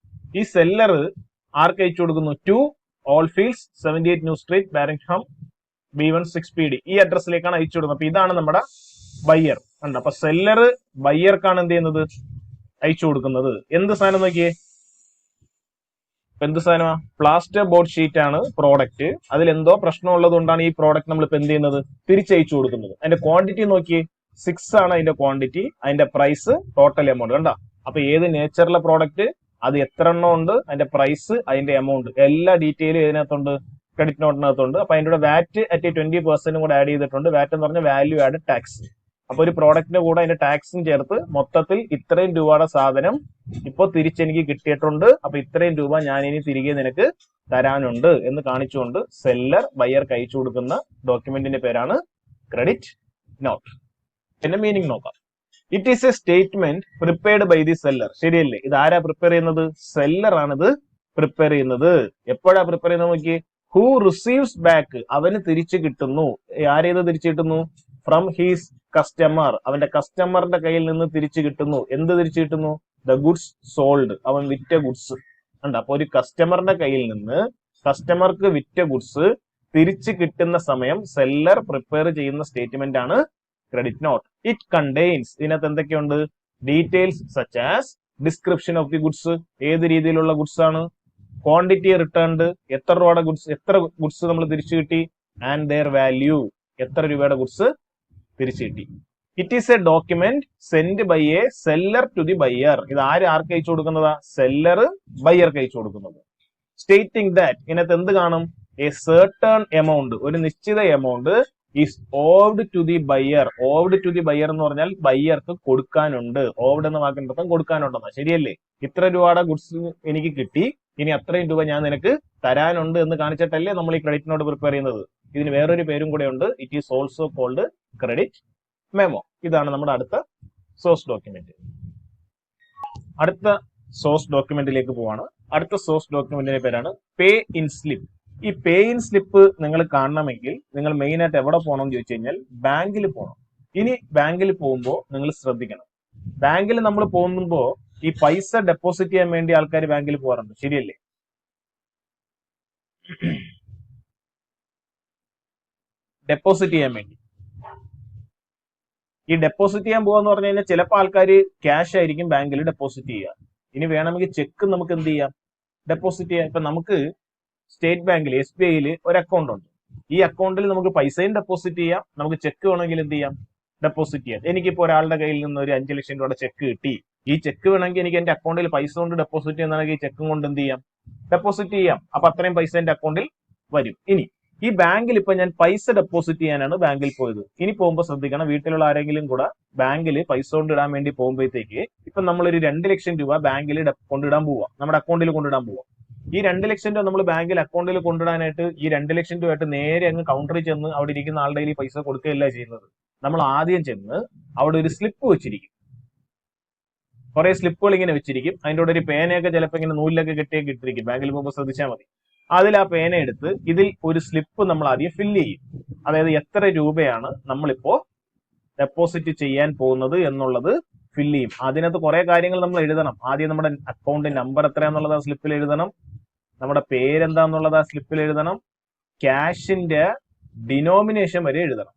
ഈ സെല്ലർ ആർക്ക് അയച്ചു കൊടുക്കുന്നു? To Oldfields 78 new street Birmingham B1 6PD. ഈ അഡ്രസ്സിലേക്കാണ് അയച്ചു കൊടുക്കുന്നത്. അപ്പൊ ഇതാണ് നമ്മുടെ ബയ്യർ. ഉണ്ട്. അപ്പൊ സെല്ലർ ബയ്യർക്കാണ് എന്ത് ചെയ്യുന്നത്? അയച്ചു കൊടുക്കുന്നത്. എന്ത് സാധനം നോക്കിയേ? എന്ത് സാധനമാ? പ്ലാസ്റ്റർ ബോർഡ് ഷീറ്റ് ആണ് പ്രോഡക്റ്റ്. അതിൽ എന്തോ പ്രശ്നം ഉള്ളത് കൊണ്ടാണ് ഈ പ്രോഡക്റ്റ് നമ്മൾ ഇപ്പൊ എന്ത് ചെയ്യുന്നത്? തിരിച്ചയച്ചു കൊടുക്കുന്നത്. അതിന്റെ ക്വാണ്ടിറ്റി നോക്കിയേ, 6 ആണ് അതിന്റെ ക്വാണ്ടിറ്റി, അതിന്റെ പ്രൈസ്, ടോട്ടൽ എമൗണ്ട്. കണ്ട, അപ്പൊ ഏത് നേച്ചറിലെ പ്രോഡക്റ്റ്, അത് എത്ര എണ്ണം ഉണ്ട്, അതിന്റെ പ്രൈസ്, അതിന്റെ എമൗണ്ട്, എല്ലാ ഡീറ്റെയിലും ഇതിനകത്തുണ്ട്. ക്രെഡിറ്റ് നോട്ടിനകത്തുണ്ട്. അപ്പൊ അതിന്റെ കൂടെ വാറ്റ് അറ്റ് 20% കൂടെ ആഡ് ചെയ്തിട്ടുണ്ട്. വാറ്റ് എന്ന് പറഞ്ഞ വാല്യൂ ആഡ് ടാക്സ്. അപ്പൊ ഒരു പ്രോഡക്റ്റിന്റെ കൂടെ അതിന്റെ ടാക്സും ചേർത്ത് മൊത്തത്തിൽ ഇത്രയും രൂപയുടെ സാധനം ഇപ്പൊ തിരിച്ചെനിക്ക് കിട്ടിയിട്ടുണ്ട്. അപ്പൊ ഇത്രയും രൂപ ഞാൻ ഇനി തിരികെ നിനക്ക് തരാനുണ്ട് എന്ന് കാണിച്ചുകൊണ്ട് സെല്ലർ ബയർക്ക് അയച്ചു കൊടുക്കുന്ന ഡോക്യുമെന്റിന്റെ പേരാണ് ക്രെഡിറ്റ് നോട്ട്. എന്റെ മീനിങ് നോക്കാം. It is a statement prepared by the seller. ശരിയല്ലേ? ഇത് ആരാ പ്രിപ്പയർ ചെയ്യുന്നത്? സെല്ലർ ആണ് ഇത് പ്രിപ്പയർ ചെയ്യുന്നത്. എപ്പോഴാ പ്രിപ്പയർ ചെയ്യുന്നത് നോക്കി. ഹൂ റിസീവ്സ് ബാക്ക്, അവന് തിരിച്ചു കിട്ടുന്നു. ആരേത് തിരിച്ചു കിട്ടുന്നു? ഫ്രം ഹീസ് കസ്റ്റമർ, അവന്റെ കസ്റ്റമറിന്റെ കയ്യിൽ നിന്ന് തിരിച്ചു കിട്ടുന്നു. എന്ത് തിരിച്ചു കിട്ടുന്നു? ദ ഗുഡ്സ് സോൾഡ്, അവൻ വിറ്റ ഗുഡ്സ് ഉണ്ട്. അപ്പൊ ഒരു കസ്റ്റമറിന്റെ കയ്യിൽ നിന്ന് കസ്റ്റമർക്ക് വിറ്റ ഗുഡ്സ് തിരിച്ചു കിട്ടുന്ന സമയം സെല്ലർ പ്രിപ്പയർ ചെയ്യുന്ന സ്റ്റേറ്റ്മെന്റ് ആണ് ക്രെഡിറ്റ് നോട്ട്. ഇറ്റ് കണ്ടെയ്ൻസ്, ഇതിനകത്ത് എന്തൊക്കെയുണ്ട്? Details such as description of the goods, ഏത് രീതിയിലുള്ള ഗുഡ്സ് ആണ്, ക്വാണ്ടിറ്റി റിട്ടേൺഡ്, എത്ര രൂപയുടെ ഗുഡ്സ്, എത്ര ഗുഡ്സ് നമ്മൾ തിരിച്ചു കിട്ടി, ആൻഡ് ദെയർ വാല്യൂ, എത്ര രൂപയുടെ ഗുഡ്സ് തിരിച്ചു കിട്ടി. It is a document send by a seller to the buyer. ഇത് ആർക്ക് അയച്ചു കൊടുക്കുന്നതാ? സെല്ലർ ബയ്യർക്ക് അയച്ചു കൊടുക്കുന്നത്. സ്റ്റേറ്റിംഗ് ദാറ്റ്, ഇതിനകത്ത് എന്ത് കാണും? എ സർട്ടൺ എമൗണ്ട്, ഒരു നിശ്ചിത amount is owed to the buyer. Owed to the buyer എന്ന് പറഞ്ഞാൽ ബയ്യർക്ക് കൊടുക്കാനുണ്ട്. ഓവ്ഡ് എന്ന വാക്കിന്റെ അർത്ഥം കൊടുക്കാനുണ്ടെന്നാ. ശരിയല്ലേ? ഇത്ര രൂപയുടെ ഗുഡ്സ് എനിക്ക് കിട്ടി, ഇനി അത്രയും രൂപ ഞാൻ നിനക്ക് തരാനുണ്ട് എന്ന് കാണിച്ചിട്ടല്ലേ നമ്മൾ ഈ ക്രെഡിറ്റ് നോട്ട് പ്രിപ്പയർ ചെയ്യുന്നത്. ഇതിന് വേറൊരു പേരും കൂടെ ഉണ്ട്. It is also called credit memo. ഇതാണ് നമ്മുടെ അടുത്ത സോഴ്സ് ഡോക്യുമെന്റ്. അടുത്ത സോഴ്സ് ഡോക്യുമെന്റിലേക്ക് പോവാണ്. അടുത്ത സോഴ്സ് ഡോക്യുമെന്റിന്റെ പേരാണ് പേ ഇൻ സ്ലിപ്പ്. ഈ പേ ഇൻ സ്ലിപ്പ് നിങ്ങൾ കാണണമെങ്കിൽ നിങ്ങൾ മെയിൻ ആയിട്ട് എവിടെ പോകണം എന്ന് ചോദിച്ചു കഴിഞ്ഞാൽ ബാങ്കിൽ പോകണം. ഇനി ബാങ്കിൽ പോകുമ്പോൾ നിങ്ങൾ ശ്രദ്ധിക്കണം. ബാങ്കിൽ നമ്മൾ പോകുമ്പോൾ ഈ പൈസ ഡെപ്പോസിറ്റ് ചെയ്യാൻ വേണ്ടി ആൾക്കാർ ബാങ്കിൽ പോകാറുണ്ട്. ശരിയല്ലേ? ഡെപ്പോസിറ്റ് ചെയ്യാൻ വേണ്ടി. ഈ ഡെപ്പോസിറ്റ് ചെയ്യാൻ പോകാന്ന് പറഞ്ഞു കഴിഞ്ഞാൽ ചിലപ്പോൾ ആൾക്കാർ ക്യാഷ് ആയിരിക്കും ബാങ്കിൽ ഡെപ്പോസിറ്റ് ചെയ്യുക. ഇനി വേണമെങ്കിൽ ചെക്ക് നമുക്ക് എന്ത് ചെയ്യാം? ഡെപ്പോസിറ്റ് ചെയ്യാം. ഇപ്പൊ നമുക്ക് സ്റ്റേറ്റ് ബാങ്കിൽ SBIയിൽ ഒരു അക്കൗണ്ട് ഉണ്ട്. ഈ അക്കൗണ്ടിൽ നമുക്ക് പൈസയും ഡെപ്പോസിറ്റ് ചെയ്യാം, നമുക്ക് ചെക്ക് വേണമെങ്കിൽ എന്ത് ചെയ്യാം? ഡെപ്പോസിറ്റ് ചെയ്യാം. എനിക്കിപ്പോ ഒരാളുടെ കയ്യിൽ നിന്ന് ഒരു 5 ലക്ഷം രൂപയുടെ ചെക്ക് കിട്ടി. ഈ ചെക്ക് വേണമെങ്കിൽ എനിക്ക് എന്റെ അക്കൗണ്ടിൽ പൈസ കൊണ്ട് ഡെപ്പോസിറ്റ് ചെയ്യുന്നതാണെങ്കിൽ ഈ ചെക്കും കൊണ്ട് എന്ത് ചെയ്യാം? ഡെപ്പോസിറ്റ് ചെയ്യാം. അപ്പൊ അത്രയും പൈസ എന്റെ അക്കൗണ്ടിൽ വരും. ഇനി ഈ ബാങ്കിൽ ഇപ്പൊ ഞാൻ പൈസ ഡെപ്പോസിറ്റ് ചെയ്യാനാണ് ബാങ്കിൽ പോയത്. ഇനി പോകുമ്പോൾ ശ്രദ്ധിക്കണം, വീട്ടിലുള്ള ആരെങ്കിലും കൂടെ ബാങ്കിൽ പൈസ കൊണ്ടിടാൻ വേണ്ടി പോകുമ്പോഴത്തേക്ക് ഇപ്പൊ നമ്മളൊരു 2 ലക്ഷം രൂപ ബാങ്കിൽ കൊണ്ടിടാൻ പോവാം, നമ്മുടെ അക്കൗണ്ടിൽ കൊണ്ടിടാൻ പോവാം. ഈ 2 ലക്ഷം രൂപ നമ്മൾ ബാങ്കിൽ അക്കൗണ്ടിൽ കൊണ്ടിടാനായിട്ട് ഈ 2 ലക്ഷം രൂപയായിട്ട് നേരെ അങ്ങ് കൗണ്ടറിൽ ചെന്ന് അവിടെ ഇരിക്കുന്ന ആളുടെ കയ്യിൽ പൈസ കൊടുക്കുകയല്ല ചെയ്യുന്നത്. നമ്മൾ ആദ്യം ചെന്ന് അവിടെ ഒരു സ്ലിപ്പ് വെച്ചിരിക്കും. കുറെ സ്ലിപ്പുകൾ ഇങ്ങനെ വെച്ചിരിക്കും. അതിന്റെ കൂടെ ഒരു പേനയൊക്കെ ചിലപ്പോൾ ഇങ്ങനെ നൂലിലൊക്കെ കെട്ടിയൊക്കെ ഇട്ടിരിക്കും. ബാങ്കിൽ പോകുമ്പോൾ ശ്രദ്ധിച്ചാൽ മതി. അതിൽ ആ പേന എടുത്ത് ഇതിൽ ഒരു സ്ലിപ്പ് നമ്മൾ ആദ്യം ഫില്ല് ചെയ്യും. അതായത് എത്ര രൂപയാണ് നമ്മളിപ്പോ ഡെപ്പോസിറ്റ് ചെയ്യാൻ പോകുന്നത് എന്നുള്ളത് ഫില്ല് ചെയ്യും. അതിനകത്ത് കുറെ കാര്യങ്ങൾ നമ്മൾ എഴുതണം. ആദ്യം നമ്മുടെ അക്കൗണ്ട് നമ്പർ എത്രയാന്നുള്ളത് ആ സ്ലിപ്പിൽ എഴുതണം. നമ്മുടെ പേരെന്താന്നുള്ളത് ആ സ്ലിപ്പിൽ എഴുതണം. ക്യാഷിന്റെ ഡിനോമിനേഷൻ വരെ എഴുതണം.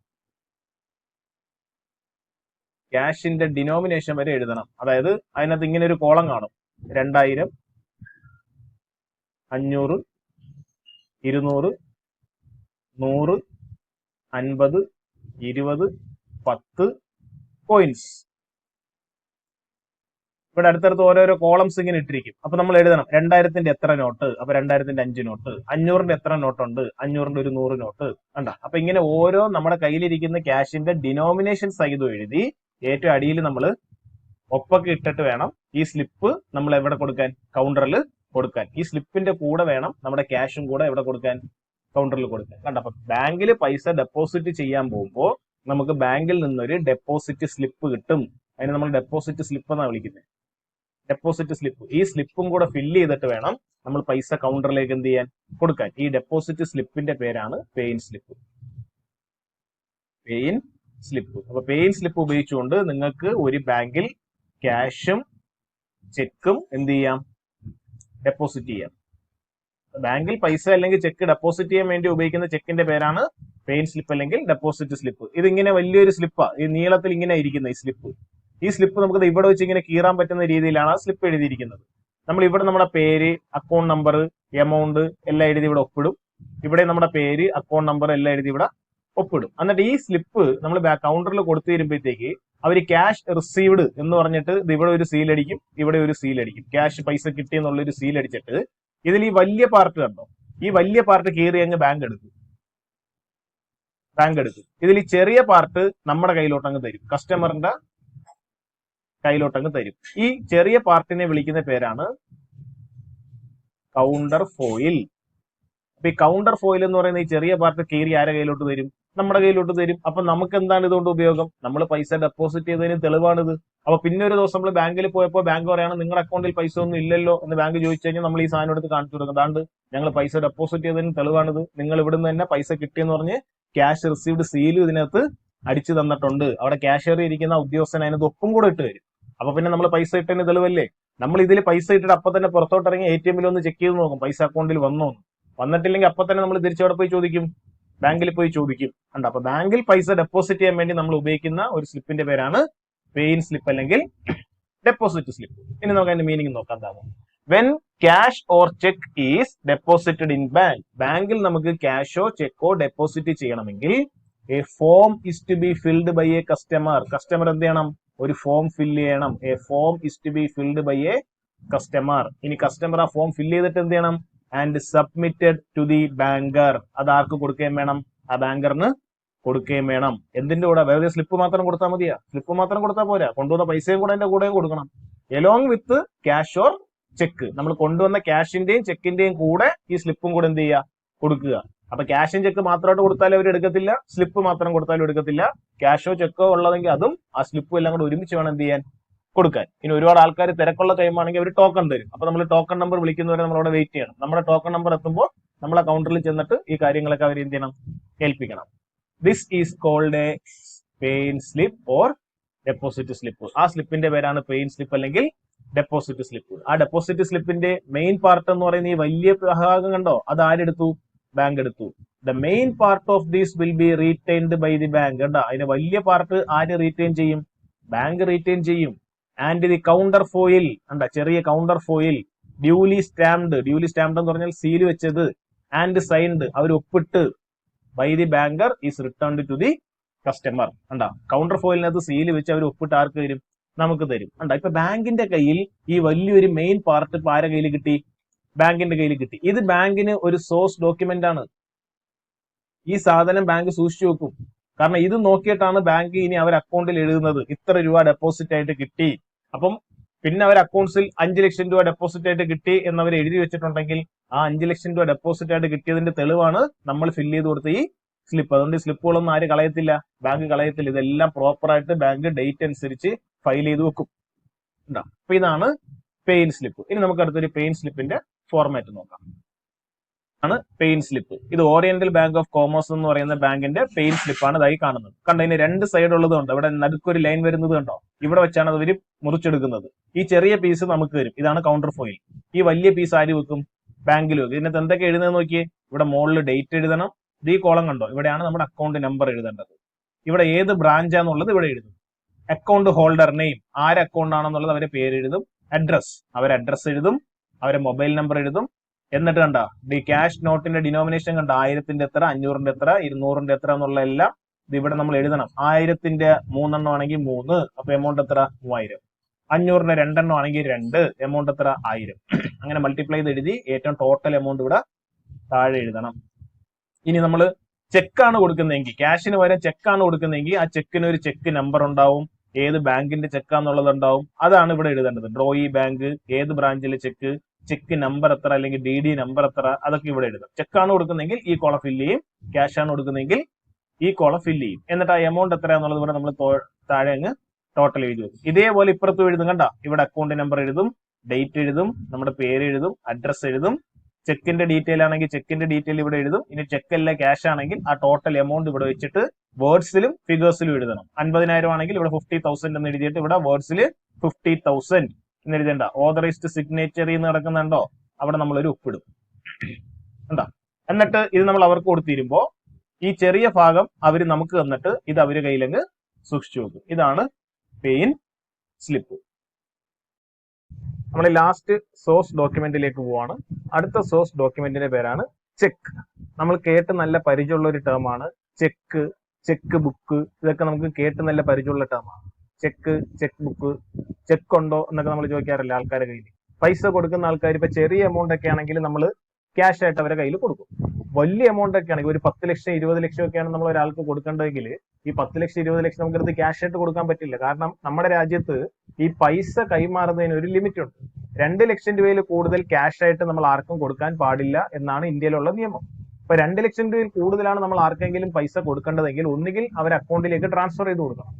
ക്യാഷിന്റെ ഡിനോമിനേഷൻ വരെ എഴുതണം. അതായത് അതിനകത്ത് ഇങ്ങനെ ഒരു കോളം കാണും. 2000, 500, 200, 100, 50, 20, 10 കോയിൻസ്. ഇവിടെ അടുത്തടുത്ത് ഓരോരോ കോളംസ് ഇങ്ങനെ ഇട്ടിരിക്കും. അപ്പൊ നമ്മൾ എഴുതണം 2000ന്റെ എത്ര നോട്ട്, അപ്പൊ 2000ന്റെ 5 നോട്ട്, 500ന്റെ എത്ര നോട്ടുണ്ട്, 500ന്റെ ഒരു 100 നോട്ട്. കണ്ട? അപ്പൊ ഇങ്ങനെ ഓരോ നമ്മുടെ കയ്യിലിരിക്കുന്ന ക്യാഷിന്റെ ഡിനോമിനേഷൻ സഹിതം എഴുതി ഏറ്റവും അടിയിൽ നമ്മൾ ഒപ്പൊക്കെ ഇട്ടിട്ട് വേണം ഈ സ്ലിപ്പ് നമ്മൾ എവിടെ കൊടുക്കാൻ? കൗണ്ടറിൽ കൊടുക്കാൻ. ഈ സ്ലിപ്പിന്റെ കൂടെ വേണം നമ്മുടെ ക്യാഷും കൂടെ എവിടെ കൊടുക്കാൻ? കൗണ്ടറിൽ കൊടുക്കാൻ. കണ്ട? അപ്പൊ ബാങ്കിൽ പൈസ ഡെപ്പോസിറ്റ് ചെയ്യാൻ പോകുമ്പോൾ നമുക്ക് ബാങ്കിൽ നിന്നൊരു ഡെപ്പോസിറ്റ് സ്ലിപ്പ് കിട്ടും. അതിന് നമ്മൾ ഡെപ്പോസിറ്റ് സ്ലിപ്പ് എന്നാണ് വിളിക്കുന്നത്. Deposit slip. ഈ സ്ലിപ്പും കൂടെ ഫില്ല് ചെയ്തിട്ട് വേണം നമ്മൾ പൈസ കൗണ്ടറിലേക്ക് എന്ത് ചെയ്യാൻ? കൊടുക്കാൻ. ഈ ഡെപ്പോസിറ്റ് സ്ലിപ്പിന്റെ പേരാണ് pay in slip. Pay in slip. അപ്പൊ പേ ഇൻ സ്ലിപ്പ് ഉപയോഗിച്ചുകൊണ്ട് നിങ്ങൾക്ക് ഒരു ബാങ്കിൽ ക്യാഷും ചെക്കും എന്ത് ചെയ്യാം? ഡെപ്പോസിറ്റ് ചെയ്യാം. ബാങ്കിൽ പൈസ അല്ലെങ്കിൽ ചെക്ക് ഡെപ്പോസിറ്റ് ചെയ്യാൻ വേണ്ടി ഉപയോഗിക്കുന്ന ചെക്കിന്റെ പേരാണ് പേ ഇൻ സ്ലിപ്പ് അല്ലെങ്കിൽ ഡെപ്പോസിറ്റ് സ്ലിപ്പ്. ഇതിങ്ങനെ വലിയൊരു സ്ലിപ്പാ. ഈ നീളത്തിൽ ഇങ്ങനെ ഇരിക്കുന്ന ഈ സ്ലിപ്പ്. ഈ സ്ലിപ്പ് നമുക്ക് ഇവിടെ വെച്ച് ഇങ്ങനെ കീറാൻ പറ്റുന്ന രീതിയിലാണ് ആ സ്ലിപ്പ് എഴുതിയിരിക്കുന്നത്. നമ്മൾ ഇവിടെ നമ്മുടെ പേര്, അക്കൗണ്ട് നമ്പർ, എമൗണ്ട് എല്ലാം എഴുതി ഇവിടെ ഒപ്പിടും. ഇവിടെ നമ്മുടെ പേര്, അക്കൗണ്ട് നമ്പർ എല്ലാം എഴുതി ഇവിടെ ഒപ്പിടും. എന്നിട്ട് ഈ സ്ലിപ്പ് നമ്മൾ കൗണ്ടറിൽ കൊടുത്തു തരുമ്പോഴത്തേക്ക് അവർ ക്യാഷ് റിസീവ്ഡ് എന്ന് പറഞ്ഞിട്ട് ഇത് ഇവിടെ ഒരു സീൽ അടിക്കും, ഇവിടെ ഒരു സീൽ അടിക്കും. ക്യാഷ് പൈസ കിട്ടി എന്നുള്ളൊരു സീൽ അടിച്ചിട്ട് ഇതിൽ ഈ വലിയ പാർട്ട് കണ്ടോ? ഈ വലിയ പാർട്ട് കീറി അങ്ങ് ബാങ്ക് എടുക്കും. ഇതിൽ ഈ ചെറിയ പാർട്ട് നമ്മുടെ കയ്യിലോട്ടങ്ങ് തരും, കസ്റ്റമറിന്റെ കയ്യിലോട്ടങ്ങ് തരും. ഈ ചെറിയ പാർട്ടിനെ വിളിക്കുന്ന പേരാണ് കൗണ്ടർ ഫോയിൽ. അപ്പൊ ഈ കൗണ്ടർ ഫോയിൽ എന്ന് പറയുന്ന ഈ ചെറിയ പാർട്ട് കീറി ആരെ കയ്യിലോട്ട് തരും? നമ്മുടെ കയ്യിലോട്ട് തരും. അപ്പൊ നമുക്ക് എന്താണ് ഇതുകൊണ്ട് ഉപയോഗം? നമ്മൾ പൈസ ഡെപ്പോസിറ്റ് ചെയ്തതിന് തെളിവാണിത്. അപ്പൊ പിന്നെ ഒരു ദിവസം നമ്മൾ ബാങ്കിൽ പോയപ്പോൾ ബാങ്ക് പറയാണ് നിങ്ങളുടെ അക്കൗണ്ടിൽ പൈസ ഒന്നും ഇല്ലല്ലോ എന്ന് ബാങ്ക് ചോദിച്ചു കഴിഞ്ഞാൽ നമ്മൾ ഈ സാധനം എടുത്ത് കാണിച്ചു കൊടുക്കും. അതാണ്ട് ഞങ്ങൾ പൈസ ഡെപ്പോസിറ്റ് ചെയ്തതിന് തെളിവാണിത്, നിങ്ങൾ ഇവിടുന്ന് തന്നെ പൈസ കിട്ടിയെന്ന് പറഞ്ഞ് ക്യാഷ് റിസീവ്ഡ് സീലും ഇതിനകത്ത് അടിച്ചു തന്നിട്ടുണ്ട്. അവിടെ ക്യാഷ്യറി ഇരിക്കുന്ന ഉദ്യോഗസ്ഥൻ അതിനകത്ത് ഒപ്പും കൂടെ ഇട്ട് തരും. അപ്പൊ പിന്നെ നമ്മൾ പൈസ ഇട്ടതിന് തെളിവല്ലേ? നമ്മൾ ഇതിൽ പൈസ ഇട്ടിട്ട് അപ്പൊ തന്നെ പുറത്തോട്ടിറങ്ങി ATM ഒന്ന് ചെക്ക് ചെയ്ത് നോക്കും പൈസ അക്കൗണ്ടിൽ വന്നോ. വന്നിട്ടില്ലെങ്കിൽ അപ്പൊ തന്നെ നമ്മൾ തിരിച്ചവിടെ പോയി ചോദിക്കും, ബാങ്കിൽ പോയി ചോദിക്കും. ഉണ്ട്. അപ്പൊ ബാങ്കിൽ പൈസ ഡെപ്പോസിറ്റ് ചെയ്യാൻ വേണ്ടി നമ്മൾ ഉപയോഗിക്കുന്ന ഒരു സ്ലിപ്പിന്റെ പേരാണ് പേ ഇൻ സ്ലിപ്പ് അല്ലെങ്കിൽ ഡെപ്പോസിറ്റ് സ്ലിപ്പ്. ഇനി നമുക്ക് അതിന്റെ മീനിങ് നോക്കാം. എന്താണ്? When cash or cheque is deposited in bank. ബാങ്കിൽ നമുക്ക് ക്യാഷോ ചെക്കോ ഡെപ്പോസിറ്റ് ചെയ്യണമെങ്കിൽ a form is to be filled by a customer. Customer എന്ത് ചെയ്യണം? ഒരു ഫോം ഫില്ല് ചെയ്യണം. A form is to be filled by a customer. ഇനി കസ്റ്റമർ ആ ഫോം ഫില്ല് ചെയ്തിട്ട് എന്ത് ചെയ്യണം? And submitted to the banker. അത് ആർക്ക് കൊടുക്കുകയും വേണം? ആ ബാങ്കറിന് കൊടുക്കുകയും വേണം. എന്തിന്റെ കൂടെ? വെറുതെ സ്ലിപ്പ് മാത്രം കൊടുത്താൽ മതിയാ? സ്ലിപ്പ് മാത്രം കൊടുത്താൽ പോരാ, കൊണ്ടുവന്ന പൈസയും കൂടെ അതിന്റെ കൂടെയും കൊടുക്കണം. Along with cash or check. നമ്മൾ കൊണ്ടുവന്ന ക്യാഷിന്റെയും ചെക്കിന്റെയും കൂടെ ഈ സ്ലിപ്പും കൂടെ എന്ത് ചെയ്യുക? കൊടുക്കുക. അപ്പൊ ക്യാഷും ചെക്ക് മാത്രമായിട്ട് കൊടുത്താലും അവർ എടുക്കത്തില്ല, സ്ലിപ്പ് മാത്രം കൊടുത്താലും എടുക്കത്തില്ല. ക്യാഷോ ചെക്കോ ഉള്ളതെങ്കിൽ അതും ആ സ്ലിപ്പും എല്ലാം കൂടെ ഒരുമിച്ച് വേണം എന്ത് ചെയ്യാൻ? കൊടുക്കാൻ. ഇനി ഒരുപാട് ആൾക്കാർ തിരക്കുള്ള ടൈമാണെങ്കിൽ അവർ ടോക്കൺ തരും. അപ്പൊ നമ്മൾ ടോക്കൺ നമ്പർ വിളിക്കുന്നവരെ നമ്മളവിടെ വെയിറ്റ് ചെയ്യണം. നമ്മുടെ ടോക്കൺ നമ്പർ എത്തുമ്പോൾ നമ്മൾ ആ കൗണ്ടറിൽ ചെന്നിട്ട് ഈ കാര്യങ്ങളൊക്കെ അവർ എന്ത് ചെയ്യണം? ഏൽപ്പിക്കണം. This is called a pay in slip or deposit slip. ആ സ്ലിപ്പിന്റെ പേരാണ് പേ ഇൻ സ്ലിപ്പ് അല്ലെങ്കിൽ ഡെപ്പോസിറ്റ് സ്ലിപ്പ്. ആ ഡെപ്പോസിറ്റ് സ്ലിപ്പിന്റെ മെയിൻ പാർട്ട് എന്ന് പറയുന്ന ഈ വലിയ ഭാഗം കണ്ടോ? അത് ആരെടുത്തു? ബാങ്ക് എടുത്തു. The main part of this will be retained by the bank. കണ്ടോ? അതിന്റെ വലിയ പാർട്ട് ആര് റീറ്റെയിൻ ചെയ്യും? ബാങ്ക് റീറ്റെയിൻ ചെയ്യും. ആൻഡ് ദി കൗണ്ടർ ഫോയിൽ, ചെറിയ counterfoil duly stamped. Duly stamped എന്ന് പറഞ്ഞാൽ സീൽ വെച്ചത്, ആൻഡ് സൈൻഡ് അവർ ഒപ്പിട്ട്, by the banker is returned to the customer. കൗണ്ടർ ഫോയിലിനകത്ത് സീൽ വെച്ച് അവർ ഒപ്പിട്ട് ആർക്ക് തരും? നമുക്ക് തരും. ഇപ്പൊ ബാങ്കിന്റെ കയ്യിൽ ഈ വലിയൊരു മെയിൻ പാർട്ട് ഇപ്പൊ ആരുടെ കയ്യിൽ കിട്ടി? ബാങ്കിന്റെ കയ്യിൽ കിട്ടി. ഇത് ബാങ്കിന് ഒരു സോഴ്സ് ഡോക്യുമെന്റ് ആണ്. ഈ സാധനം ബാങ്ക് സൂക്ഷിച്ചു വെക്കും. കാരണം ഇത് നോക്കിയിട്ടാണ് ബാങ്ക് ഇനി അവർ അക്കൗണ്ടിൽ എഴുതുന്നത് ഇത്ര രൂപ ഡെപ്പോസിറ്റ് ആയിട്ട് കിട്ടി. അപ്പം പിന്നെ അവർ അക്കൗണ്ട്സിൽ 5 ലക്ഷം രൂപ ഡെപ്പോസിറ്റ് ആയിട്ട് കിട്ടി എന്നവർ എഴുതി വെച്ചിട്ടുണ്ടെങ്കിൽ ആ 5 ലക്ഷം രൂപ ഡെപ്പോസിറ്റ് ആയിട്ട് കിട്ടിയതിന്റെ തെളിവാണ് നമ്മൾ ഫില്ല് ചെയ്ത് കൊടുത്ത ഈ സ്ലിപ്പ്. അതുകൊണ്ട് ഈ സ്ലിപ്പുകളൊന്നും ആര് കളയത്തില്ല? ബാങ്ക് കളയത്തില്ല. ഇതെല്ലാം പ്രോപ്പർ ആയിട്ട് ബാങ്ക് ഡേറ്റ് അനുസരിച്ച് ഫയൽ ചെയ്ത് വെക്കും. അപ്പൊ ഇതാണ് പേ ഇൻ സ്ലിപ്പ്. ഇനി നമുക്ക് അടുത്തൊരു പേ ഇൻ സ്ലിപ്പിന്റെ ഫോർമാറ്റ് നോക്കാം. ആണ് പേ ഇൻ സ്ലിപ്പ്. ഇത് ഓറിയന്റൽ ബാങ്ക് ഓഫ് കോമേഴ്സ് എന്ന് പറയുന്ന ബാങ്കിന്റെ പേ ഇൻ സ്ലിപ്പാണ് ഇതായി കാണുന്നത്. കണ്ടോ? ഇതിന് 2 സൈഡ് ഉള്ളതുകൊണ്ട് ഇവിടെ നടുക്കൊരു ലൈൻ വരുന്നത് കണ്ടോ? ഇവിടെ വെച്ചാണ് അവർ മുറിച്ചെടുക്കുന്നത്. ഈ ചെറിയ പീസ് നമുക്ക് തരും. ഇതാണ് കൗണ്ടർ ഫോയിൽ. ഈ വലിയ പീസ് ആര് വെക്കും? ബാങ്കിൽ വെക്കും. ഇതിനകത്ത് എന്തൊക്കെ എഴുതുന്നത് നോക്കിയേ. ഇവിടെ മുകളിൽ ഡേറ്റ് എഴുതണം. ഇത് ഈ കോളം കണ്ടോ? ഇവിടെയാണ് നമ്മുടെ അക്കൗണ്ട് നമ്പർ എഴുതേണ്ടത്. ഇവിടെ ഏത് ബ്രാഞ്ചാന്നുള്ളത് ഇവിടെ എഴുതും. അക്കൗണ്ട് ഹോൾഡർ നെയിം, ആര് അക്കൗണ്ട് ആണെന്നുള്ളത് അവരെ പേര് എഴുതും. അഡ്രസ്, അവരെ അഡ്രസ് എഴുതും. അവരെ മൊബൈൽ നമ്പർ എഴുതും. എന്നിട്ട് കണ്ട ഈ ക്യാഷ് നോട്ടിന്റെ ഡിനോമിനേഷൻ കണ്ട 1000-ന്റെ എത്ര, 500-ന്റെ എത്ര, 200-ന്റെ എത്ര എന്നുള്ള എല്ലാം ഇത് ഇവിടെ നമ്മൾ എഴുതണം. 1000-ന്റെ 3 എണ്ണം ആണെങ്കിൽ 3, അപ്പൊ എമൗണ്ട് എത്ര? 3000. 500-ന്റെ 2 എണ്ണം ആണെങ്കിൽ 2, എമൗണ്ട് എത്ര? 1000. അങ്ങനെ മൾട്ടിപ്ലൈ ചെയ്ത് എഴുതി ഏറ്റവും ടോട്ടൽ എമൗണ്ട് ഇവിടെ താഴെ എഴുതണം. ഇനി നമ്മൾ ചെക്കാണ് കൊടുക്കുന്നതെങ്കിൽ, ക്യാഷിന് പകരം ചെക്കാണ് കൊടുക്കുന്നതെങ്കിൽ ആ ചെക്കിന് ഒരു ചെക്ക് നമ്പർ ഉണ്ടാവും. ഏത് ബാങ്കിന്റെ ചെക്കാന്നുള്ളത് ഉണ്ടാവും. അതാണ് ഇവിടെ എഴുതേണ്ടത്. ഡ്രോയി ബാങ്ക്, ഏത് ബ്രാഞ്ചിലെ ചെക്ക്, ചെക്ക് നമ്പർ എത്ര അല്ലെങ്കിൽ DD നമ്പർ എത്ര, അതൊക്കെ ഇവിടെ എഴുതും. ചെക്കാണ് കൊടുക്കുന്നെങ്കിൽ ഈ കോളം ഫില്ല് ചെയ്യും. ക്യാഷ് ആണ് കൊടുക്കുന്നെങ്കിൽ ഈ കോളം ഫില്ല് ചെയ്യും. എന്നിട്ട് ആ എമൗണ്ട് എത്രയാന്നുള്ളത് ഇവിടെ നമ്മൾ താഴെ അങ്ങ് ടോട്ടൽ എഴുതി വെക്കും. ഇതേപോലെ ഇപ്പുറത്തും എഴുതും. കണ്ട? ഇവിടെ അക്കൗണ്ട് നമ്പർ എഴുതും, ഡേറ്റ് എഴുതും, നമ്മുടെ പേര് എഴുതും, അഡ്രസ് എഴുതും. ചെക്കിന്റെ ഡീറ്റെയിൽ ആണെങ്കിൽ ചെക്കിന്റെ ഡീറ്റെയിൽ ഇവിടെ എഴുതും. ഇനി ചെക്കല്ല ക്യാഷ് ആണെങ്കിൽ ആ ടോട്ടൽ എമൗണ്ട് ഇവിടെ വെച്ചിട്ട് വേർഡ്സിലും ഫിഗേഴ്സിലും എഴുതണം. 50,000 ആണെങ്കിൽ ഇവിടെ 50,000 എന്ന് എഴുതിയിട്ട് ഇവിടെ വേർഡ്സിൽ 50,000 എന്ന് എഴുതേണ്ട. ഓതറൈസ്ഡ് സിഗ്നേച്ചറി എന്ന് കിടക്കുന്നുണ്ടോ? അവിടെ നമ്മളൊരു ഒപ്പിടും. എന്താ? എന്നിട്ട് ഇത് നമ്മൾ അവർക്ക് കൊടുത്തിരുമ്പോ ഈ ചെറിയ ഭാഗം അവർ നമുക്ക് തന്നിട്ട് ഇത് അവര് കയ്യിലങ്ങ് സൂക്ഷിച്ചു വെക്കും. ഇതാണ് പേ ഇൻ സ്ലിപ്പ്. നമ്മൾ ലാസ്റ്റ് സോഴ്സ് ഡോക്യുമെന്റിലേക്ക് പോവാണ്. അടുത്ത സോഴ്സ് ഡോക്യുമെന്റിന്റെ പേരാണ് ചെക്ക്. നമ്മൾ കേട്ട് നല്ല പരിചയമുള്ള ഒരു ടേം ആണ് ചെക്ക്, ചെക്ക് ബുക്ക്. ഇതൊക്കെ നമുക്ക് കേട്ട് നല്ല പരിചയമുള്ള ടേമാണ്. ചെക്ക്, ചെക്ക് ബുക്ക്, ചെക്ക് ഉണ്ടോ എന്നൊക്കെ നമ്മൾ ചോദിക്കാറില്ല ആൾക്കാരുടെ കയ്യിൽ. പൈസ കൊടുക്കുന്ന ആൾക്കാർ ഇപ്പൊ ചെറിയ എമൗണ്ട് ഒക്കെ ആണെങ്കിൽ നമ്മൾ ക്യാഷ് ആയിട്ട് അവരുടെ കയ്യിൽ കൊടുക്കും. വലിയ എമൗണ്ട് ഒക്കെ ആണെങ്കിൽ ഒരു 10 ലക്ഷം 20 ലക്ഷം ഒക്കെയാണ് നമ്മൾ ഒരാൾക്ക് കൊടുക്കേണ്ടതെങ്കിൽ ഈ 10 ലക്ഷം 20 ലക്ഷം നമുക്കടുത്ത് ക്യാഷ് ആയിട്ട് കൊടുക്കാൻ പറ്റില്ല. കാരണം നമ്മുടെ രാജ്യത്ത് ഈ പൈസ കൈമാറുന്നതിന് ഒരു ലിമിറ്റ് ഉണ്ട്. 2 ലക്ഷം രൂപയിൽ കൂടുതൽ ക്യാഷ് ആയിട്ട് നമ്മൾ ആർക്കും കൊടുക്കാൻ പാടില്ല എന്നാണ് ഇന്ത്യയിലുള്ള നിയമം. ഇപ്പൊ 2 ലക്ഷം രൂപയിൽ കൂടുതലാണ് നമ്മൾ ആർക്കെങ്കിലും പൈസ കൊടുക്കേണ്ടതെങ്കിൽ ഒന്നുകിൽ അവർ അക്കൗണ്ടിലേക്ക് ട്രാൻസ്ഫർ ചെയ്ത് കൊടുക്കണം,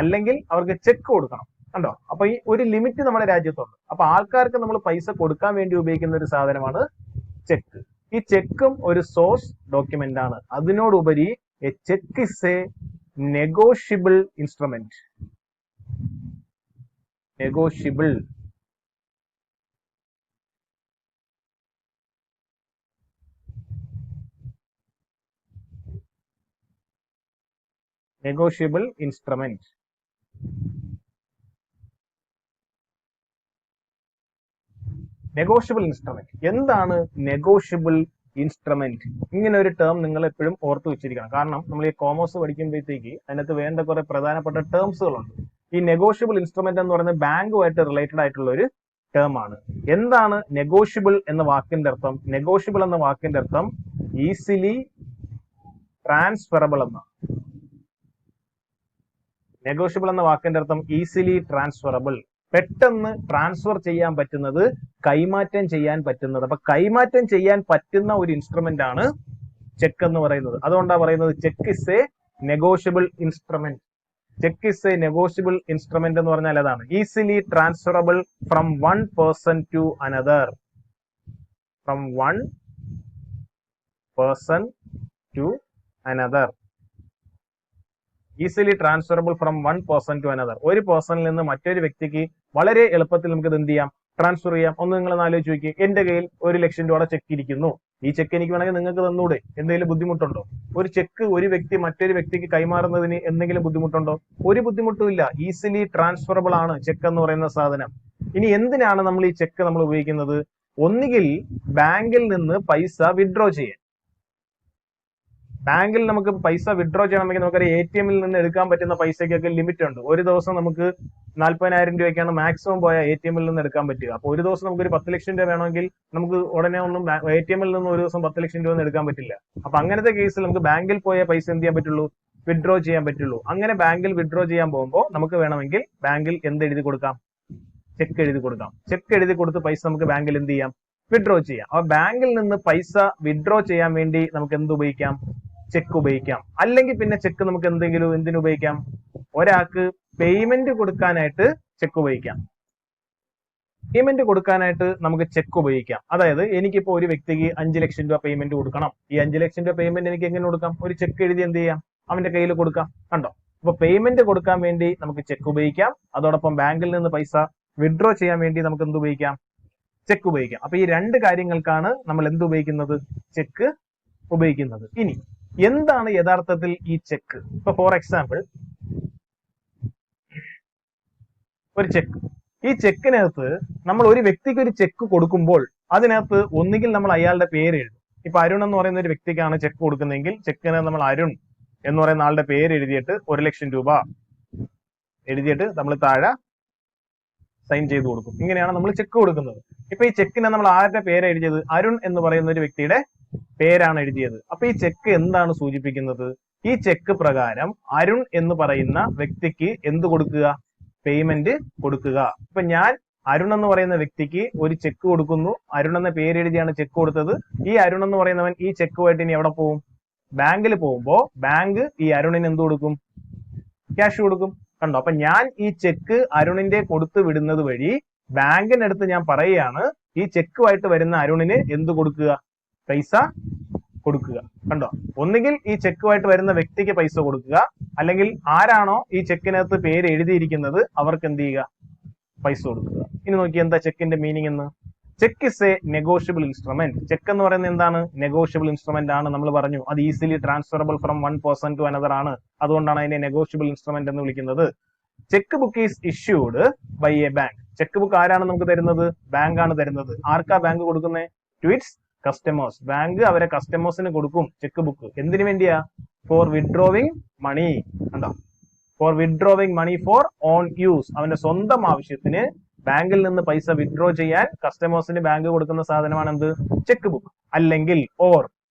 അല്ലെങ്കിൽ അവർക്ക് ചെക്ക് കൊടുക്കണം. കണ്ടോ? അപ്പൊ ഈ ഒരു ലിമിറ്റ് നമ്മുടെ രാജ്യത്തുണ്ട്. അപ്പൊ ആൾക്കാർക്ക് നമ്മൾ പൈസ കൊടുക്കാൻ വേണ്ടി ഉപയോഗിക്കുന്ന ഒരു സാധനമാണ് ചെക്ക്. ഈ ചെക്കും ഒരു സോഴ്സ് ഡോക്യുമെന്റ് ആണ്. അതിനോടുപരി a cheque is a negotiable instrument. Negotiable. Negotiable instrument. Negotiable instrument. എന്താണ് നെഗോഷ്യബിൾ ഇൻസ്ട്രുമെന്റ്? ഇങ്ങനെ ഒരു ടേം നിങ്ങൾ എപ്പോഴും ഓർത്തു വെച്ചിരിക്കണം. കാരണം നമ്മൾ ഈ കോമേഴ്സ് പഠിക്കുമ്പോഴത്തേക്ക് അതിനകത്ത് വേണ്ട കുറെ പ്രധാനപ്പെട്ട ടേംസുകളുണ്ട്. ഈ നെഗോഷ്യബിൾ ഇൻസ്ട്രുമെന്റ് എന്ന് പറയുന്നത് ബാങ്കുമായിട്ട് റിലേറ്റഡ് ആയിട്ടുള്ള ഒരു ടേം ആണ്. എന്താണ് നെഗോഷ്യബിൾ എന്ന വാക്കിന്റെ അർത്ഥം? നെഗോഷ്യബിൾ എന്ന വാക്കിന്റെ അർത്ഥം ഈസിലി ട്രാൻസ്ഫറബിൾ എന്നാണ്. നെഗോഷ്യബിൾ എന്ന വാക്കിന്റെ അർത്ഥം ഈസിലി ട്രാൻസ്ഫറബിൾ, പെട്ടെന്ന് ട്രാൻസ്ഫർ ചെയ്യാൻ പറ്റുന്നത്, കൈമാറ്റം ചെയ്യാൻ പറ്റുന്നത്. അപ്പൊ കൈമാറ്റം ചെയ്യാൻ പറ്റുന്ന ഒരു ഇൻസ്ട്രുമെന്റ് ആണ് ചെക്ക് എന്ന് പറയുന്നത്. അതുകൊണ്ടാണ് പറയുന്നത് cheque is a negotiable instrument. Cheque is a negotiable instrument എന്ന് പറഞ്ഞാൽ അതാണ് easily transferable from one person to another. From one person to another. Easily transferable from one person to another. ഒരു പേഴ്സണിൽ നിന്ന് മറ്റൊരു വ്യക്തിക്ക് വളരെ എളുപ്പത്തിൽ നമുക്ക് ഇത് എന്ത് ചെയ്യാം? ട്രാൻസ്ഫർ ചെയ്യാം. ഒന്ന് നിങ്ങൾ ആലോചിച്ച് നോക്കി, എന്റെ കയ്യിൽ 1 ലക്ഷം രൂപയുടെ ചെക്ക് ഇരിക്കുന്നു. ഈ ചെക്ക് എനിക്ക് വേണമെങ്കിൽ നിങ്ങൾക്ക് തന്നൂടെ? എന്തെങ്കിലും ബുദ്ധിമുട്ടുണ്ടോ? ഒരു ചെക്ക് ഒരു വ്യക്തി മറ്റൊരു വ്യക്തിക്ക് കൈമാറുന്നതിന് എന്തെങ്കിലും ബുദ്ധിമുട്ടുണ്ടോ? ഒരു ബുദ്ധിമുട്ടും ഇല്ല. ഈസിലി ട്രാൻസ്ഫറബിൾ ആണ് ചെക്ക് എന്ന് പറയുന്ന സാധനം. ഇനി എന്തിനാണ് നമ്മൾ ഈ ചെക്ക് നമ്മൾ ഉപയോഗിക്കുന്നത്? ഒന്നുകിൽ ബാങ്കിൽ നിന്ന് പൈസ വിഡ്രോ ചെയ്യാൻ. ബാങ്കിൽ നമുക്ക് പൈസ വിഡ്രോ ചെയ്യണമെങ്കിൽ നമുക്കൊരു ATM-ൽ നിന്ന് എടുക്കാൻ പറ്റുന്ന പൈസയ്ക്കൊക്കെ ലിമിറ്റ് ഉണ്ട്. ഒരു ദിവസം നമുക്ക് 40,000 രൂപയ്ക്കാണ് മാക്സിമം പോയ ATM-ൽ നിന്ന് എടുക്കാൻ പറ്റുക. അപ്പൊ ഒരു ദിവസം നമുക്ക് ഒരു 10 ലക്ഷം രൂപ വേണമെങ്കിൽ നമുക്ക് ഉടനെ ഒന്നും ATM-ൽ നിന്ന് ഒരു ദിവസം 10 ലക്ഷം രൂപ ഒന്നും എടുക്കാൻ പറ്റില്ല. അപ്പൊ അങ്ങനത്തെ കേസിൽ നമുക്ക് ബാങ്കിൽ പോയ പൈസ എന്ത് ചെയ്യാൻ പറ്റുള്ളൂ? വിഡ്രോ ചെയ്യാൻ പറ്റുള്ളൂ. അങ്ങനെ ബാങ്കിൽ വിഡ്രോ ചെയ്യാൻ പോകുമ്പോൾ നമുക്ക് വേണമെങ്കിൽ ബാങ്കിൽ എന്ത് എഴുതി കൊടുക്കാം? ചെക്ക് എഴുതി കൊടുക്കാം. ചെക്ക് എഴുതി കൊടുത്ത് പൈസ നമുക്ക് ബാങ്കിൽ എന്ത് ചെയ്യാം? വിഡ്രോ ചെയ്യാം. അപ്പൊ ബാങ്കിൽ നിന്ന് പൈസ വിഡ്രോ ചെയ്യാൻ വേണ്ടി നമുക്ക് എന്ത് ഉപയോഗിക്കാം? ചെക്ക് ഉപയോഗിക്കാം. അല്ലെങ്കിൽ പിന്നെ ചെക്ക് നമുക്ക് എന്തിനു ഉപയോഗിക്കാം? ഒരാൾക്ക് പേയ്മെന്റ് കൊടുക്കാനായിട്ട് ചെക്ക് ഉപയോഗിക്കാം. പേയ്മെന്റ് കൊടുക്കാനായിട്ട് നമുക്ക് ചെക്ക് ഉപയോഗിക്കാം. അതായത് എനിക്കിപ്പോ ഒരു വ്യക്തിക്ക് 5 ലക്ഷം രൂപ പേയ്മെന്റ് കൊടുക്കണം. ഈ 5 ലക്ഷം രൂപ പേയ്മെന്റ് എനിക്ക് എങ്ങനെ കൊടുക്കാം? ഒരു ചെക്ക് എഴുതി എന്ത് ചെയ്യാം? അവന്റെ കയ്യിൽ കൊടുക്കാം. കണ്ടോ? അപ്പൊ പേയ്മെന്റ് കൊടുക്കാൻ വേണ്ടി നമുക്ക് ചെക്ക് ഉപയോഗിക്കാം. അതോടൊപ്പം ബാങ്കിൽ നിന്ന് പൈസ വിഡ്രോ ചെയ്യാൻ വേണ്ടി നമുക്ക് എന്ത് ഉപയോഗിക്കാം? ചെക്ക് ഉപയോഗിക്കാം. അപ്പൊ ഈ 2 കാര്യങ്ങൾക്കാണ് നമ്മൾ എന്ത് ഉപയോഗിക്കുന്നത്? ചെക്ക് ഉപയോഗിക്കുന്നത്. ഇനി എന്താണ് യഥാർത്ഥത്തിൽ ഈ ചെക്ക്? ഇപ്പൊ ഫോർ എക്സാമ്പിൾ ഒരു ചെക്ക്. ഈ ചെക്കിനകത്ത് നമ്മൾ ഒരു വ്യക്തിക്ക് ഒരു ചെക്ക് കൊടുക്കുമ്പോൾ അതിനകത്ത് ഒന്നുകിൽ നമ്മൾ അയാളുടെ പേര് എഴുതും. ഇപ്പൊ അരുൺ എന്ന് പറയുന്ന ഒരു വ്യക്തിക്കാണ് ചെക്ക് കൊടുക്കുന്നതെങ്കിൽ ചെക്കിന് നമ്മൾ അരുൺ എന്ന് പറയുന്ന ആളുടെ പേര് എഴുതിയിട്ട് 1 ലക്ഷം രൂപ എഴുതിയിട്ട് നമ്മൾ താഴെ സൈൻ ചെയ്ത് കൊടുക്കും. ഇങ്ങനെയാണ് നമ്മൾ ചെക്ക് കൊടുക്കുന്നത്. ഇപ്പൊ ഈ ചെക്കിനെ നമ്മൾ ആരുടെ പേര് എഴുതിയത്? അരുൺ എന്ന് പറയുന്ന ഒരു വ്യക്തിയുടെ പേരാണ് എഴുതിയത്. അപ്പൊ ഈ ചെക്ക് എന്താണ് സൂചിപ്പിക്കുന്നത്? ഈ ചെക്ക് പ്രകാരം അരുൺ എന്ന് പറയുന്ന വ്യക്തിക്ക് എന്ത് കൊടുക്കുക? പേയ്മെന്റ് കൊടുക്കുക. ഇപ്പൊ ഞാൻ അരുൺ എന്ന് പറയുന്ന വ്യക്തിക്ക് ഒരു ചെക്ക് കൊടുക്കുന്നു. അരുൺ എന്ന പേര് എഴുതിയാണ് ചെക്ക് കൊടുത്തത്. ഈ അരുൺ എന്ന് പറയുന്നവൻ ഈ ചെക്കുമായിട്ട് ഇനി എവിടെ പോകും? ബാങ്കിൽ പോകുമ്പോ ബാങ്ക് ഈ അരുണിന് എന്ത് കൊടുക്കും? ക്യാഷ് കൊടുക്കും. കണ്ടോ? അപ്പൊ ഞാൻ ഈ ചെക്ക് അരുണിന്റെ കൊടുത്തു വിടുന്നത് വഴി ബാങ്കിനടുത്ത് ഞാൻ പറയുകയാണ് ഈ ചെക്കുമായിട്ട് വരുന്ന അരുണിന് എന്ത് കൊടുക്കുക? പൈസ കൊടുക്കുക. കണ്ടോ? ഒന്നുകിൽ ഈ ചെക്കുമായിട്ട് വരുന്ന വ്യക്തിക്ക് പൈസ കൊടുക്കുക, അല്ലെങ്കിൽ ആരാണോ ഈ ചെക്കിനകത്ത് പേര് എഴുതിയിരിക്കുന്നത് അവർക്ക് എന്ത് ചെയ്യുക? പൈസ കൊടുക്കുക. ഇനി നോക്കി എന്താ ചെക്കിന്റെ മീനിങ് എന്ന്. Cheque is a negotiable instrument. Cheque എന്ന് പറയുന്നത് എന്താണ്? നെഗോഷ്യബിൾ ഇൻസ്ട്രുമെന്റ് ആണ്. നമ്മൾ പറഞ്ഞു അത് easily transferable from one person to another ആണ്. അതുകൊണ്ടാണ് അതിനെ നെഗോഷ്യബിൾ ഇൻസ്ട്രുമെന്റ് എന്ന് വിളിക്കുന്നത്. Cheque book is issued by a bank. Cheque book ആരാണ് നമുക്ക് തരുന്നത്? ബാങ്ക് ആണ് തരുന്നത്. ആർക്കാ ബാങ്ക് കൊടുക്കുന്നത്? To its customers. ബാങ്ക് അവരെ കസ്റ്റമേഴ്സിന് കൊടുക്കും ചെക്ക് ബുക്ക്. എന്തിനു വേണ്ടിയാ? For withdrawing money. കണ്ടോ? For withdrawing money for own use. അവന്റെ സ്വന്തം ആവശ്യത്തിന് ബാങ്കിൽ നിന്ന് പൈസ വിഡ്രോ ചെയ്യാൻ കസ്റ്റമേഴ്സിന് ബാങ്ക് കൊടുക്കുന്ന സാധനമാണ് എന്ത്? Cheque book. അല്ലെങ്കിൽ or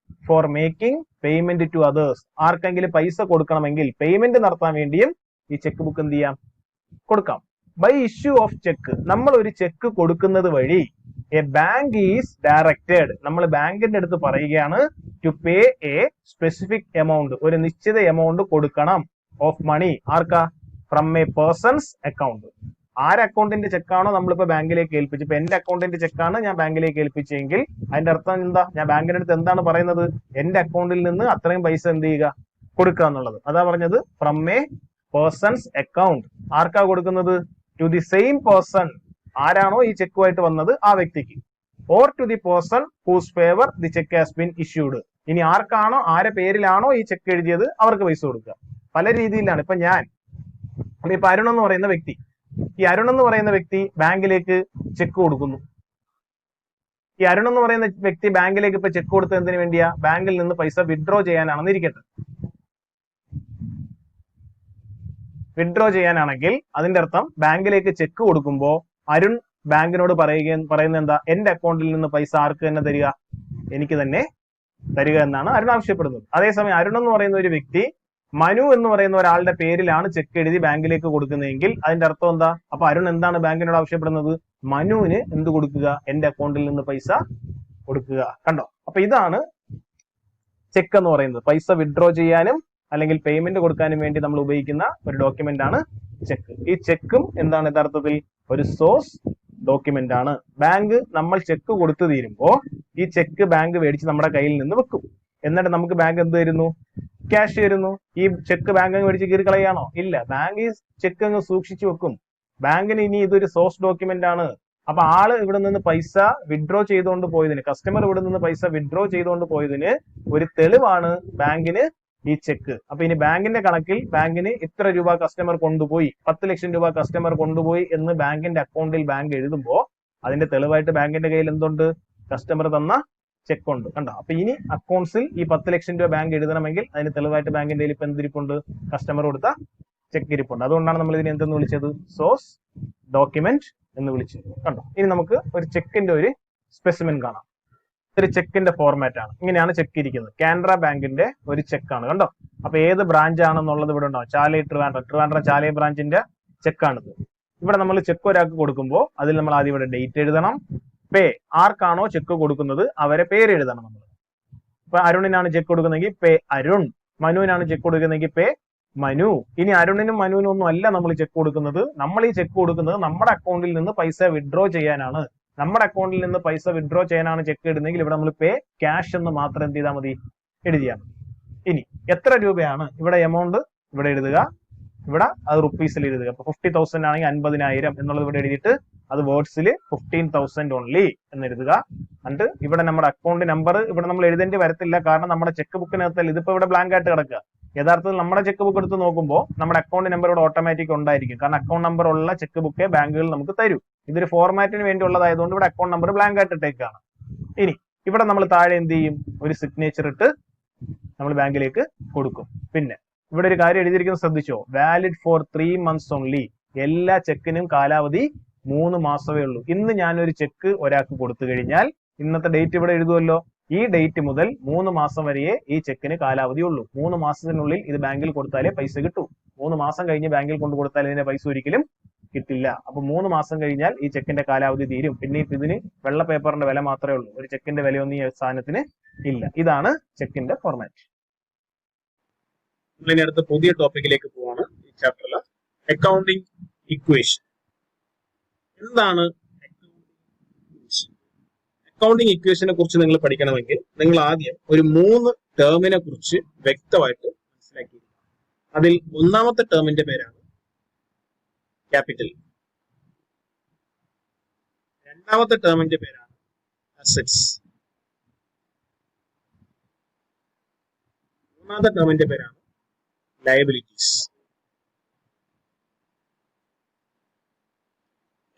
for making payment to others, ആർക്കെങ്കിലും പൈസ കൊടുക്കണമെങ്കിൽ പേയ്മെന്റ് നടത്താൻ വേണ്ടിയും ഈ ചെക്ക് ബുക്ക് എന്ത് ചെയ്യാം, കൊടുക്കാം. ബൈ ഇഷ്യൂ ഓഫ് ചെക്ക്, നമ്മൾ ഒരു ചെക്ക് കൊടുക്കുന്നത് വഴി എ ബാങ്ക് ഈസ് ഡയറക്റ്റഡ്, നമ്മൾ ബാങ്കിന്റെ അടുത്ത് പറയുകയാണ് to pay a specific amount, ഒരു നിശ്ചിത എമൗണ്ട് കൊടുക്കണം ഓഫ് മണി, ആർക്കാ, ഫ്രം എ പേഴ്സൺസ് അക്കൗണ്ട്. ആര് അക്കൗണ്ടിന്റെ ചെക്കാണോ നമ്മളിപ്പോ ബാങ്കിലേക്ക് ഏൽപ്പിച്ചു, ഇപ്പൊ എന്റെ അക്കൗണ്ടിന്റെ ചെക്കാണ് ഞാൻ ബാങ്കിലേക്ക് ഏൽപ്പിച്ചെങ്കിൽ അതിന്റെ അർത്ഥം എന്താ, ഞാൻ ബാങ്കിന്റെ അടുത്ത് എന്താണ് പറയുന്നത്, എന്റെ അക്കൗണ്ടിൽ നിന്ന് അത്രയും പൈസ എന്ത് ചെയ്യുക, കൊടുക്കുക എന്നുള്ളത്. അതാ പറഞ്ഞത് ഫ്രം എ പേഴ്സൺസ് അക്കൗണ്ട്. ആർക്കാ കൊടുക്കുന്നത്, ടു ദി സെയിം പേഴ്സൺ, ആരാണോ ഈ ചെക്കുമായിട്ട് വന്നത് ആ വ്യക്തിക്ക്, or to the person whose favour the cheque has been issued. ഇനി ആർക്കാണോ, ആരെ പേരിലാണോ ഈ ചെക്ക് എഴുതിയത് അവർക്ക് പൈസ കൊടുക്കുക. പല രീതിയിലാണ്. ഇപ്പൊ അരുൺ എന്ന് പറയുന്ന വ്യക്തി, ഈ അരുൺ എന്ന് പറയുന്ന വ്യക്തി ബാങ്കിലേക്ക് ചെക്ക് കൊടുക്കുന്നു. ഈ അരുൺ എന്ന് പറയുന്ന വ്യക്തി ബാങ്കിലേക്ക് ഇപ്പൊ ചെക്ക് കൊടുത്തത് എന്തിനു വേണ്ടിയാ, ബാങ്കിൽ നിന്ന് പൈസ വിഡ്രോ ചെയ്യാനാണെന്ന് ഇരിക്കട്ടെ. വിഡ്രോ ചെയ്യാനാണെങ്കിൽ അതിന്റെ അർത്ഥം ബാങ്കിലേക്ക് ചെക്ക് കൊടുക്കുമ്പോ അരുൺ ബാങ്കിനോട് പറയുന്നത് എന്താ, എന്റെ അക്കൗണ്ടിൽ നിന്ന് പൈസ ആർക്ക് തന്നെ തരിക, എനിക്ക് തന്നെ തരിക എന്നാണ് അരുൺ ആവശ്യപ്പെടുന്നത്. അതേസമയം അരുൺ എന്ന് പറയുന്ന ഒരു വ്യക്തി മനു എന്ന് പറയുന്ന ഒരാളുടെ പേരിലാണ് ചെക്ക് എഴുതി ബാങ്കിലേക്ക് കൊടുക്കുന്നതെങ്കിൽ അതിന്റെ അർത്ഥം എന്താ, അപ്പൊ അരുൺ എന്താണ് ബാങ്കിനോട് ആവശ്യപ്പെടുന്നത്, മനുവിന് എന്ത് കൊടുക്കുക, എന്റെ അക്കൗണ്ടിൽ നിന്ന് പൈസ കൊടുക്കുക. കണ്ടോ, അപ്പൊ ഇതാണ് ചെക്ക് എന്ന് പറയുന്നത്. പൈസ വിഡ്രോ ചെയ്യാനും അല്ലെങ്കിൽ പേയ്മെന്റ് കൊടുക്കാനും വേണ്ടി നമ്മൾ ഉപയോഗിക്കുന്ന ഒരു ഡോക്യുമെന്റ് ആണ് ചെക്ക്. ഈ ചെക്കും എന്താണ് യഥാർത്ഥത്തിൽ ഒരു സോഴ്സ് ഡോക്യുമെന്റ് ആണ്. ബാങ്ക് നമ്മൾ ചെക്ക് കൊടുത്തു തീരുമ്പോ ഈ ചെക്ക് ബാങ്ക് മേടിച്ച് നമ്മുടെ കയ്യിൽ നിന്ന് വെക്കും. എന്നിട്ട് നമുക്ക് ബാങ്ക് എന്ത് തരുന്നു, ക്യാഷ് തരുന്നു. ഈ ചെക്ക് ബാങ്ക് അങ്ങ് മേടിച്ച് കീറി കളയാണോ, ഇല്ല, ബാങ്ക് ഈ ചെക്ക് അങ്ങ് സൂക്ഷിച്ചു വെക്കും. ബാങ്കിന് ഇനി ഇതൊരു സോഴ്സ് ഡോക്യുമെന്റ് ആണ്. അപ്പൊ ആള് ഇവിടെ നിന്ന് പൈസ വിഡ്രോ ചെയ്തുകൊണ്ട് പോയതിന്, കസ്റ്റമർ ഇവിടെ നിന്ന് പൈസ വിഡ്രോ ചെയ്തുകൊണ്ട് പോയതിന് ഒരു തെളിവാണ് ബാങ്കിന് ഈ ചെക്ക്. അപ്പൊ ഇനി ബാങ്കിന്റെ കണക്കിൽ ബാങ്കിന് ഇത്ര രൂപ കസ്റ്റമർ കൊണ്ടുപോയി, 10 ലക്ഷം രൂപ കസ്റ്റമർ കൊണ്ടുപോയി എന്ന് ബാങ്കിന്റെ അക്കൗണ്ടിൽ ബാങ്ക് എഴുതുമ്പോ അതിന്റെ തെളിവായിട്ട് ബാങ്കിന്റെ കയ്യിൽ എന്തുണ്ട്, കസ്റ്റമർ തന്ന ചെക്ക് ഉണ്ട്. കണ്ടോ, അപ്പൊ ഇനി അക്കൗണ്ട്സിൽ ഈ 10 ലക്ഷം രൂപ ബാങ്ക് എഴുതണമെങ്കിൽ അതിന് തെളിവായിട്ട് ബാങ്കിന്റെ കയ്യിൽ ഇപ്പൊ എന്തിരിപ്പുണ്ട്, കസ്റ്റമർ കൊടുത്ത ചെക്ക് ഇരിപ്പുണ്ട്. അതുകൊണ്ടാണ് നമ്മൾ ഇതിനെ എന്തെന്ന് വിളിച്ചത്, സോഴ്സ് ഡോക്യുമെന്റ് എന്ന് വിളിച്ചത്. കണ്ടോ, ഇനി നമുക്ക് ഒരു ചെക്കിന്റെ ഒരു സ്പെസിമെൻ കാണാം. ഒരു ചെക്കിന്റെ ഫോർമാറ്റ് ആണ്, ഇങ്ങനെയാണ് ചെക്ക് ഇരിക്കുന്നത്. കാനറ ബാങ്കിന്റെ ഒരു ചെക്കാണ്. കണ്ടോ, അപ്പൊ ഏത് ബ്രാഞ്ച് ആണെന്നുള്ളത് ഇവിടെ ഉണ്ടാവും. ചാലൈ ട്രിവാൻഡ്രം ചാലൈ ബ്രാഞ്ചിന്റെ ചെക്കാണിത്. ഇവിടെ നമ്മൾ ചെക്ക് ഒരാൾക്ക് കൊടുക്കുമ്പോൾ അതിൽ നമ്മൾ ആദ്യം ഇവിടെ ഡേറ്റ് എഴുതണം. പേ, ആർക്കാണോ ചെക്ക് കൊടുക്കുന്നത് അവരെ പേര് എഴുതണം നമ്മൾ. ഇപ്പൊ അരുണിനാണ് ചെക്ക് കൊടുക്കുന്നതെങ്കിൽ പേ അരുൺ, മനുവിനാണ് ചെക്ക് കൊടുക്കുന്നതെങ്കിൽ പേ മനു. ഇനി അരുണിനും മനുവിനും ഒന്നും അല്ല നമ്മൾ ചെക്ക് കൊടുക്കുന്നത്. നമ്മൾ ഈ ചെക്ക് കൊടുക്കുന്നത് നമ്മുടെ അക്കൗണ്ടിൽ നിന്ന് പൈസ വിഡ്രോ ചെയ്യാനാണ്. നമ്മുടെ അക്കൗണ്ടിൽ നിന്ന് പൈസ വിഡ്രോ ചെയ്യാനാണ് ചെക്ക് ഇടുന്നെങ്കിൽ ഇവിടെ നമ്മൾ പേ ക്യാഷ് എന്ന് മാത്രം എന്ത് ചെയ്താൽ മതി, എഴുതിയാൽ മതി. ഇനി എത്ര രൂപയാണ്, ഇവിടെ എമൗണ്ട് ഇവിടെ എഴുതുക, ഇവിടെ അത് റുപ്പീസിൽ എഴുതുക. ഇപ്പൊ 50,000 ആണെങ്കിൽ 50,000 എന്നുള്ളത് ഇവിടെ എഴുതിയിട്ട് അത് വേർഡ്സിൽ 15,000 ഓൺലി എന്ന് എഴുതുക. എന്നിട്ട് ഇവിടെ നമ്മുടെ അക്കൗണ്ട് നമ്പർ ഇവിടെ നമ്മൾ എഴുതേണ്ടി വരത്തില്ല, കാരണം നമ്മുടെ ചെക്ക് ബുക്കിനകത്തല്ല, ഇതിപ്പോ ഇവിടെ ബ്ലാങ്ക് ആയിട്ട് കിടക്കുക. യഥാർത്ഥത്തിൽ നമ്മുടെ ചെക്ക് ബുക്ക് എടുത്ത് നോക്കുമ്പോൾ നമ്മുടെ അക്കൗണ്ട് നമ്പർ ഇവിടെ ഓട്ടോമാറ്റിക് ഉണ്ടായിരിക്കും, കാരണം അക്കൗണ്ട് നമ്പർ ഉള്ള ചെക്ക് ബുക്കേ ബാങ്കുകൾ നമുക്ക് തരും. ഇതൊരു ഫോർമാറ്റിന് വേണ്ടി ഉള്ളതായതുകൊണ്ട് ഇവിടെ അക്കൗണ്ട് നമ്പർ ബ്ലാങ്ക് ആയിട്ട് ഇട്ടേക്കാണ്. ഇനി ഇവിടെ നമ്മൾ താഴെ എന്ത് ചെയ്യും, ഒരു സിഗ്നേച്ചർ ഇട്ട് നമ്മൾ ബാങ്കിലേക്ക് കൊടുക്കും. പിന്നെ ഇവിടെ ഒരു കാര്യം എഴുതിയിരിക്കുന്നത് ശ്രദ്ധിച്ചോ, വാലിഡ് ഫോർ 3 months ഓൺലി. എല്ലാ ചെക്കിനും കാലാവധി 3 മാസമേ ഉള്ളൂ. ഇന്ന് ഞാനൊരു ചെക്ക് ഒരാൾക്ക് കൊടുത്തു കഴിഞ്ഞാൽ ഇന്നത്തെ ഡേറ്റ് ഇവിടെ എഴുതുമല്ലോ, ഈ ഡേറ്റ് മുതൽ 3 മാസം വരെയേ ഈ ചെക്കിന് കാലാവധി ഉള്ളൂ. 3 മാസത്തിനുള്ളിൽ ഇത് ബാങ്കിൽ കൊടുത്താലേ പൈസ കിട്ടൂ. 3 മാസം കഴിഞ്ഞ് ബാങ്കിൽ കൊണ്ട് കൊടുത്താൽ ഇതിന്റെ പൈസ ഒരിക്കലും കിട്ടില്ല. അപ്പൊ 3 മാസം കഴിഞ്ഞാൽ ഈ ചെക്കിന്റെ കാലാവധി തീരും. പിന്നെ ഇതിന് വെള്ള പേപ്പറിന്റെ വില മാത്രമേ ഉള്ളൂ, ഒരു ചെക്കിന്റെ വിലയൊന്നും ഈ സാധനത്തിന് ഇല്ല. ഇതാണ് ചെക്കിന്റെ ഫോർമാറ്റ്. നമ്മളിനി അടുത്ത പുതിയ ടോപ്പിക്കിലേക്ക് പോവാണ്. ഈ ചാപ്റ്ററിൽ അക്കൗണ്ടിങ് ഇക്വേഷൻ. എന്താണ് അക്കൗണ്ടിങ് ഇക്വേഷനെ കുറിച്ച് നിങ്ങൾ പഠിക്കണമെങ്കിൽ നിങ്ങൾ ആദ്യം ഒരു 3 ടേമിനെ കുറിച്ച് വ്യക്തമായിട്ട് മനസ്സിലാക്കി. അതിൽ ഒന്നാമത്തെ ടേമിന്റെ പേരാണ് ക്യാപിറ്റൽ, രണ്ടാമത്തെ ടേമിന്റെ പേരാണ് അസറ്റ്സ്, മൂന്നാമത്തെ ടേമിന്റെ പേരാണ് ലയബിലിറ്റീസ്.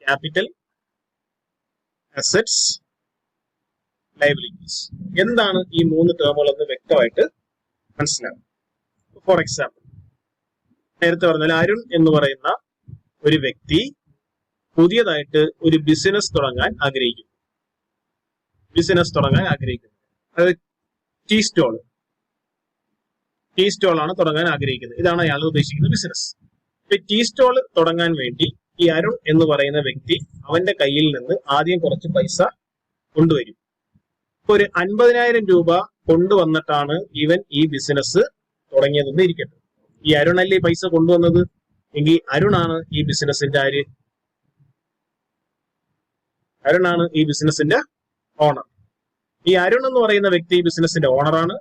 Capital, assets, liabilities. എന്താണ് ഈ 3 ടേമുകളെന്ന് വ്യക്തമായിട്ട് മനസ്സിലാവും. ഫോർ എക്സാമ്പിൾ, നേരത്തെ പറഞ്ഞാൽ അരുൺ എന്ന് പറയുന്ന ഒരു വ്യക്തി പുതിയതായിട്ട് ഒരു ബിസിനസ് തുടങ്ങാൻ ആഗ്രഹിക്കുന്നു. അത് ടീ സ്റ്റോൾ ആണ് തുടങ്ങാൻ ആഗ്രഹിക്കുന്നത്. ഇതാണ് അയാൾ ഉദ്ദേശിക്കുന്ന ബിസിനസ്. ടീ സ്റ്റോൾ തുടങ്ങാൻ വേണ്ടി ഈ അരുൺ എന്ന് പറയുന്ന വ്യക്തി അവന്റെ കയ്യിൽ നിന്ന് ആദ്യം കുറച്ച് പൈസ കൊണ്ടുവരും. ഒരു 50,000 രൂപ കൊണ്ടുവന്നിട്ടാണ് ഇവൻ ഈ ബിസിനസ് തുടങ്ങിയതെന്ന് ഇരിക്കട്ടെ. ഈ അരുണല്ലേ പൈസ കൊണ്ടുവന്നത്, എങ്കിൽ അരുണാണ് ഈ ബിസിനസിന്റെ ആര്? അരുണാണ് ഈ ബിസിനസിന്റെ ഓണർ. ഈ അരുൺ എന്ന് പറയുന്ന വ്യക്തി ഈ ബിസിനസിന്റെ ഓണറാണ്.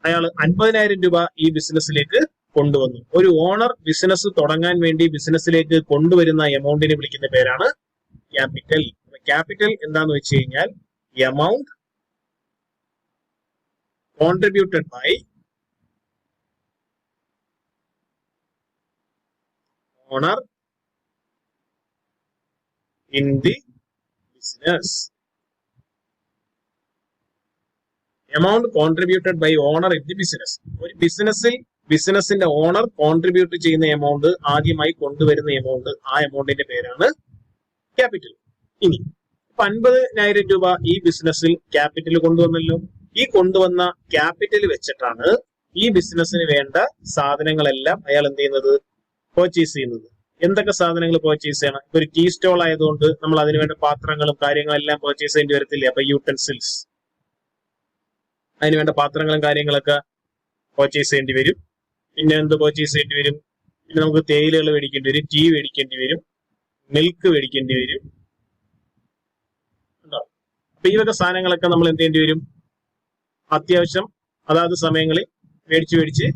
അയാൾ 50,000 രൂപ ഈ ബിസിനസ്സിലേക്ക് കൊണ്ടുവന്നു. ഒരു ഓണർ ബിസിനസ് തുടങ്ങാൻ വേണ്ടി ബിസിനസ്സിലേക്ക് കൊണ്ടുവരുന്ന എമൗണ്ടിനെ വിളിക്കുന്ന പേരാണ് ക്യാപിറ്റൽ. ക്യാപിറ്റൽ എന്താന്ന് വെച്ച് കഴിഞ്ഞാൽ amount contributed by owner in the business. Amount contributed by owner in the business. ഒരു ബിസിനസിന്റെ ഓണർ കോൺട്രിബ്യൂട്ട് ചെയ്യുന്ന എമൗണ്ട്, ആദ്യമായി കൊണ്ടുവരുന്ന എമൗണ്ട്, ആ എമൗണ്ടിന്റെ പേരാണ് ക്യാപിറ്റൽ. ഇനി 50,000 രൂപ ഈ ബിസിനസ്സിൽ ക്യാപിറ്റൽ കൊണ്ടുവന്നല്ലോ. ഈ കൊണ്ടുവന്ന ക്യാപിറ്റൽ വെച്ചിട്ടാണ് ഈ ബിസിനസ്സിന് വേണ്ട സാധനങ്ങളെല്ലാം അയാൾ എന്ത് ചെയ്യുന്നത്? പർച്ചേസ് ചെയ്യുന്നത്. എന്തൊക്കെ സാധനങ്ങൾ പർച്ചേസ് ചെയ്യണം? ഒരു ടീ സ്റ്റോൾ ആയതുകൊണ്ട് നമ്മൾ അതിന് വേണ്ട പാത്രങ്ങളും കാര്യങ്ങളെല്ലാം പർച്ചേസ് ചെയ്യേണ്ടി വരത്തില്ലേ? അപ്പൊ യൂട്ടൻസിൽസ്, അതിനുവേണ്ട പാത്രങ്ങളും കാര്യങ്ങളൊക്കെ പർച്ചേസ് ചെയ്യേണ്ടി വരും. പിന്നെ എന്ത് പർച്ചേസ് ചെയ്യേണ്ടി വരും? പിന്നെ നമുക്ക് തേയിലകൾ മേടിക്കേണ്ടി വരും, ടീ മേടിക്കേണ്ടി വരും, മിൽക്ക് മേടിക്കേണ്ടി വരും. അപ്പൊ ഈ വക സാധനങ്ങളൊക്കെ നമ്മൾ എന്ത് ചെയ്യേണ്ടി വരും? അത്യാവശ്യം അതാത് സമയങ്ങളിൽ മേടിച്ച്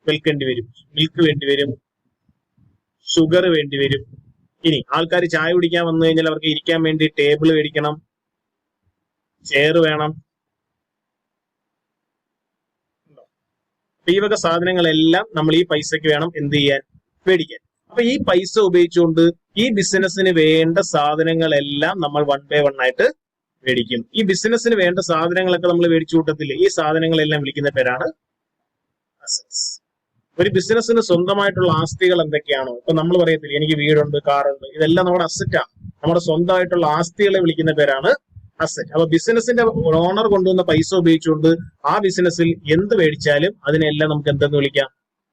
വിൽക്കേണ്ടി വരും. മിൽക്ക് വേണ്ടി വരും, ഷുഗർ വേണ്ടി വരും. ഇനി ആൾക്കാർ ചായ കുടിക്കാൻ വന്നു കഴിഞ്ഞാൽ അവർക്ക് ഇരിക്കാൻ വേണ്ടി ടേബിൾ മേടിക്കണം, ചെയർ വേണം. ഈ വക സാധനങ്ങളെല്ലാം നമ്മൾ ഈ പൈസക്ക് വേണം എന്ത് ചെയ്യാൻ? മേടിക്കാൻ. അപ്പൊ ഈ പൈസ ഉപയോഗിച്ചുകൊണ്ട് ഈ ബിസിനസ്സിന് വേണ്ട സാധനങ്ങളെല്ലാം നമ്മൾ 1 by 1 ആയിട്ട് മേടിക്കും. ഈ ബിസിനസ്സിന് വേണ്ട സാധനങ്ങളൊക്കെ നമ്മൾ മേടിച്ചു കൂട്ടത്തില്ലേ? ഈ സാധനങ്ങളെല്ലാം വിളിക്കുന്ന പേരാണ് അസറ്റ്സ്. ഒരു ബിസിനസ്സിന് സ്വന്തമായിട്ടുള്ള ആസ്തികൾ എന്തൊക്കെയാണോ? ഇപ്പൊ നമ്മൾ പറയത്തില്ലേ എനിക്ക് വീടുണ്ട്, കാറുണ്ട്, ഇതെല്ലാം നമ്മുടെ അസറ്റാണ്. നമ്മുടെ സ്വന്തമായിട്ടുള്ള ആസ്തികളെ വിളിക്കുന്ന പേരാണ് അസറ്റ്. അപ്പൊ ബിസിനസിന്റെ ഓണർ കൊണ്ടുവന്ന പൈസ ഉപയോഗിച്ചുകൊണ്ട് ആ ബിസിനസ്സിൽ എന്ത് മേടിച്ചാലും അതിനെല്ലാം നമുക്ക് എന്തെന്ന് വിളിക്കാം?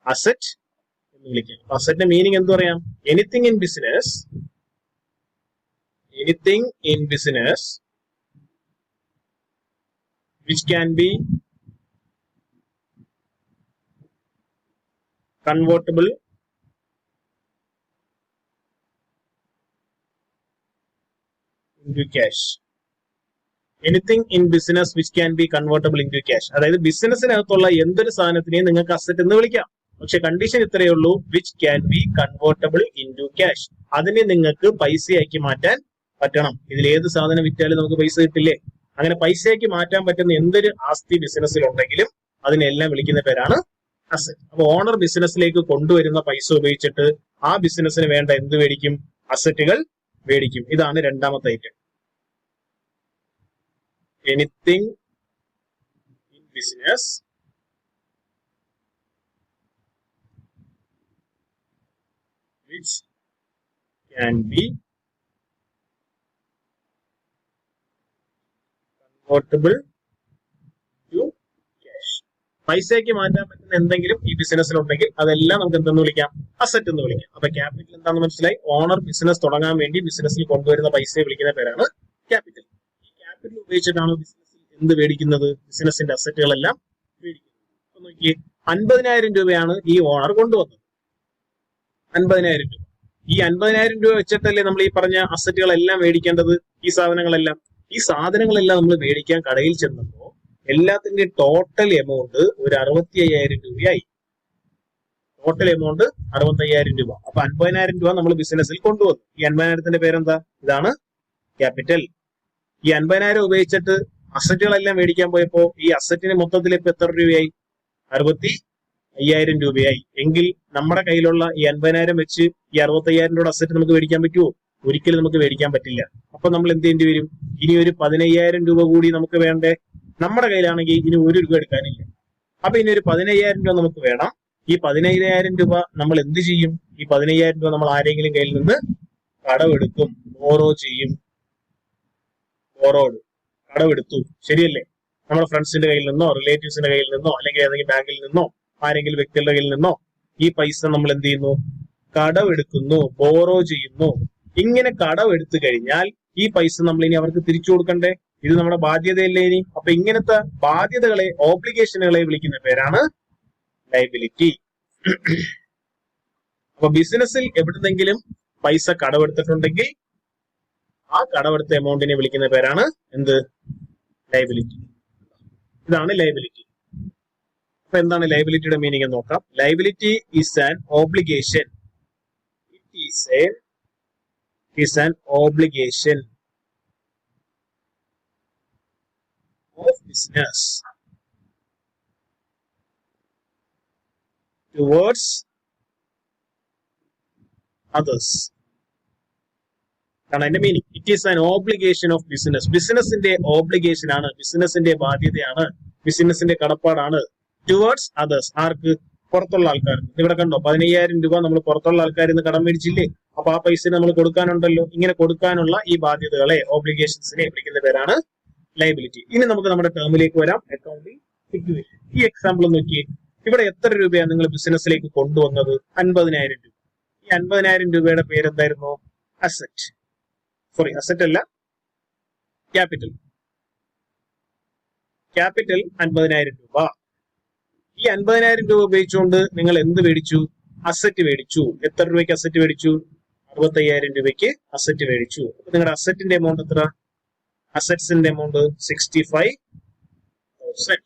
അസറ്റ് എന്ന് വിളിക്കാം. അസറ്റിന്റെ മീനിങ് എന്ത് പറയാം? Anything in business which can be convertible into cash. Anything in business which can be convertible into cash. അതായത് ബിസിനസ്സിനകത്തുള്ള എന്തൊരു സാധനത്തിനെയും നിങ്ങൾക്ക് അസറ്റ് എന്ന് വിളിക്കാം. പക്ഷെ കണ്ടീഷൻ ഇത്രയേ ഉള്ളൂ, which can be convertible into cash. അതിനെ നിങ്ങൾക്ക് പൈസയാക്കി മാറ്റാൻ പറ്റണം. ഇതിൽ ഏത് സാധനം വിറ്റാലും നമുക്ക് പൈസ കിട്ടില്ലേ? അങ്ങനെ പൈസയാക്കി മാറ്റാൻ പറ്റുന്ന എന്തൊരു ആസ്തി ബിസിനസ്സിൽ ഉണ്ടെങ്കിലും അതിനെല്ലാം വിളിക്കുന്ന പേരാണ് അസറ്റ്. അപ്പൊ ഓണർ ബിസിനസ്സിലേക്ക് കൊണ്ടുവരുന്ന പൈസ ഉപയോഗിച്ചിട്ട് ആ ബിസിനസ്സിന് വേണ്ട എന്ത് മേടിക്കും? അസറ്റുകൾ മേടിക്കും. ഇതാണ് രണ്ടാമത്തെ item. Anything in business which can be convertible to cash. പൈസയ്ക്ക് മാറ്റാൻ പറ്റുന്ന എന്തെങ്കിലും ഈ ബിസിനസ്സിലുണ്ടെങ്കിൽ അതെല്ലാം നമുക്ക് എന്തെന്ന് വിളിക്കാം? അസറ്റ് എന്ന് വിളിക്കാം. അപ്പൊ ക്യാപിറ്റൽ എന്താണെന്ന് മനസ്സിലായി. ഓണർ ബിസിനസ് തുടങ്ങാൻ വേണ്ടി ബിസിനസ്സിൽ കൊണ്ടുവരുന്ന പൈസയെ വിളിക്കുന്ന പേരാണ് ക്യാപിറ്റൽ. ഈ ക്യാപിറ്റൽ ഉപയോഗിച്ചിട്ടാണ് ബിസിനസ്സിൽ എന്ത് മേടിക്കുന്നത്? ബിസിനസിന്റെ അസറ്റുകളെല്ലാം മേടിക്കുന്നത്. അപ്പൊ നോക്കിയേ, 50,000 രൂപയാണ് ഈ ഓണർ കൊണ്ടുവന്നത്. 50,000 രൂപ. ഈ 50,000 രൂപ വെച്ചിട്ടല്ലേ നമ്മൾ ഈ പറഞ്ഞ അസറ്റുകളെല്ലാം മേടിക്കേണ്ടത്? ഈ സാധനങ്ങളെല്ലാം നമ്മൾ മേടിക്കാൻ കടയിൽ ചെന്നപ്പോ എല്ലാത്തിന്റെയും ടോട്ടൽ എമൗണ്ട് ഒരു 65,000 രൂപയായി. ടോട്ടൽ എമൗണ്ട് 65,000 രൂപ. അപ്പൊ 50,000 രൂപ നമ്മൾ ബിസിനസ്സിൽ കൊണ്ടുവന്നു. ഈ 50,000ത്തിന്റെ പേരെന്താ? ഇതാണ് ക്യാപിറ്റൽ. ഈ 50,000 ഉപയോഗിച്ചിട്ട് അസറ്റുകളെല്ലാം മേടിക്കാൻ പോയപ്പോ ഈ അസറ്റിന് മൊത്തത്തിൽ ഇപ്പൊ എത്ര രൂപയായി? 65,000 രൂപയായി. എങ്കിൽ നമ്മുടെ കയ്യിലുള്ള ഈ 50,000 വെച്ച് ഈ 65,000 രൂപ അസറ്റ് നമുക്ക് മേടിക്കാൻ പറ്റുമോ? ഒരിക്കലും നമുക്ക് മേടിക്കാൻ പറ്റില്ല. അപ്പൊ നമ്മൾ എന്ത് ചെയ്യേണ്ടി വരും? ഇനി ഒരു 15,000 രൂപ കൂടി നമുക്ക് വേണ്ടേ? നമ്മുടെ കയ്യിലാണെങ്കിൽ ഇനി 1 രൂപ എടുക്കാനില്ല. അപ്പൊ ഇനി ഒരു 15,000 രൂപ നമുക്ക് വേണം. ഈ 15,000 രൂപ നമ്മൾ എന്ത് ചെയ്യും? ഈ 15,000 രൂപ നമ്മൾ ആരെങ്കിലും കയ്യിൽ നിന്ന് കടമെടുക്കും, ബോറോ ചെയ്യും. ബോറോഡ്, കടമെടുത്തു, ശരിയല്ലേ? നമ്മുടെ ഫ്രണ്ട്സിന്റെ കയ്യിൽ നിന്നോ റിലേറ്റീവ്സിന്റെ കയ്യിൽ നിന്നോ അല്ലെങ്കിൽ ഏതെങ്കിലും ബാങ്കിൽ നിന്നോ ആരെങ്കിലും വ്യക്തികളുടെ കയ്യിൽ നിന്നോ ഈ പൈസ നമ്മൾ എന്ത് ചെയ്യുന്നു? കടമെടുക്കുന്നു, ബോറോ ചെയ്യുന്നു. ഇങ്ങനെ കടമെടുത്തു കഴിഞ്ഞാൽ ഈ പൈസ നമ്മൾ ഇനി അവർക്ക് തിരിച്ചു കൊടുക്കണ്ടേ? ഇത് നമ്മുടെ ബാധ്യതയല്ലേ ഇനി? അപ്പൊ ഇങ്ങനത്തെ ബാധ്യതകളെ, ഓബ്ലിഗേഷനുകളെ വിളിക്കുന്ന പേരാണ് ലയബിലിറ്റി. അപ്പൊ ബിസിനസ്സിൽ എവിടുന്നെങ്കിലും പൈസ കടമെടുത്തിട്ടുണ്ടെങ്കിൽ ആ കടമെടുത്ത എമൗണ്ടിനെ വിളിക്കുന്ന പേരാണ് എന്ത്? ലയബിലിറ്റി. ഇതാണ് ലയബിലിറ്റി. അപ്പൊ എന്താണ് ലയബിലിറ്റിയുടെ മീനിങ് എന്ന് നോക്കാം. Liability is an obligation. is an obligation of business towards others. ആണ് അതിന്റെ meaning. It is an obligation of business. ബിസിനസിന്റെ ഓബ്ലിഗേഷൻ ആണ്, ബിസിനസിന്റെ ബാധ്യതയാണ്, ബിസിനസിന്റെ കടപ്പാടാണ്. Towards others. ആർക്ക്? പുറത്തുള്ള ആൾക്കാർക്ക്. ഇവിടെ കണ്ടോ 15,000 രൂപ നമ്മൾ പുറത്തുള്ള ആൾക്കാരിൽ നിന്ന് കടം മേടിച്ചില്ലേ? അപ്പൊ ആ പൈസ നമ്മൾ കൊടുക്കാനുണ്ടല്ലോ. ഇങ്ങനെ കൊടുക്കാനുള്ള ഈ ബാധ്യതകളെ, ഓബ്ലിഗേഷൻസിനെ വിളിക്കുന്ന പേരാണ് ലയബിലിറ്റി. ഇനി നമുക്ക് നമ്മുടെ ടേമിലേക്ക് വരാം. Accounting equation. ഈ എക്സാമ്പിൾ നോക്കിയേ. ഇവിടെ എത്ര രൂപയാണ് നിങ്ങൾ ബിസിനസ്സിലേക്ക് കൊണ്ടുവന്നത്? 50,000 രൂപ. ഈ 50,000 രൂപയുടെ പേരെന്തായിരുന്നു? അസറ്റ്. സോറി, അസറ്റ് അല്ല, ക്യാപിറ്റൽ. ക്യാപിറ്റൽ 50,000 രൂപ. ഈ 50,000 രൂപ ഉപയോഗിച്ചുകൊണ്ട് നിങ്ങൾ എന്ത് മേടിച്ചു? അസറ്റ് മേടിച്ചു. എത്ര രൂപയ്ക്ക് അസറ്റ് മേടിച്ചു? 65,000 രൂപയ്ക്ക് അസറ്റ് മേടിച്ചു. അപ്പൊ നിങ്ങളുടെ അസറ്റിന്റെ എമൗണ്ട് എത്ര? അസറ്റ്സിന്റെ എമൗണ്ട് 65,000.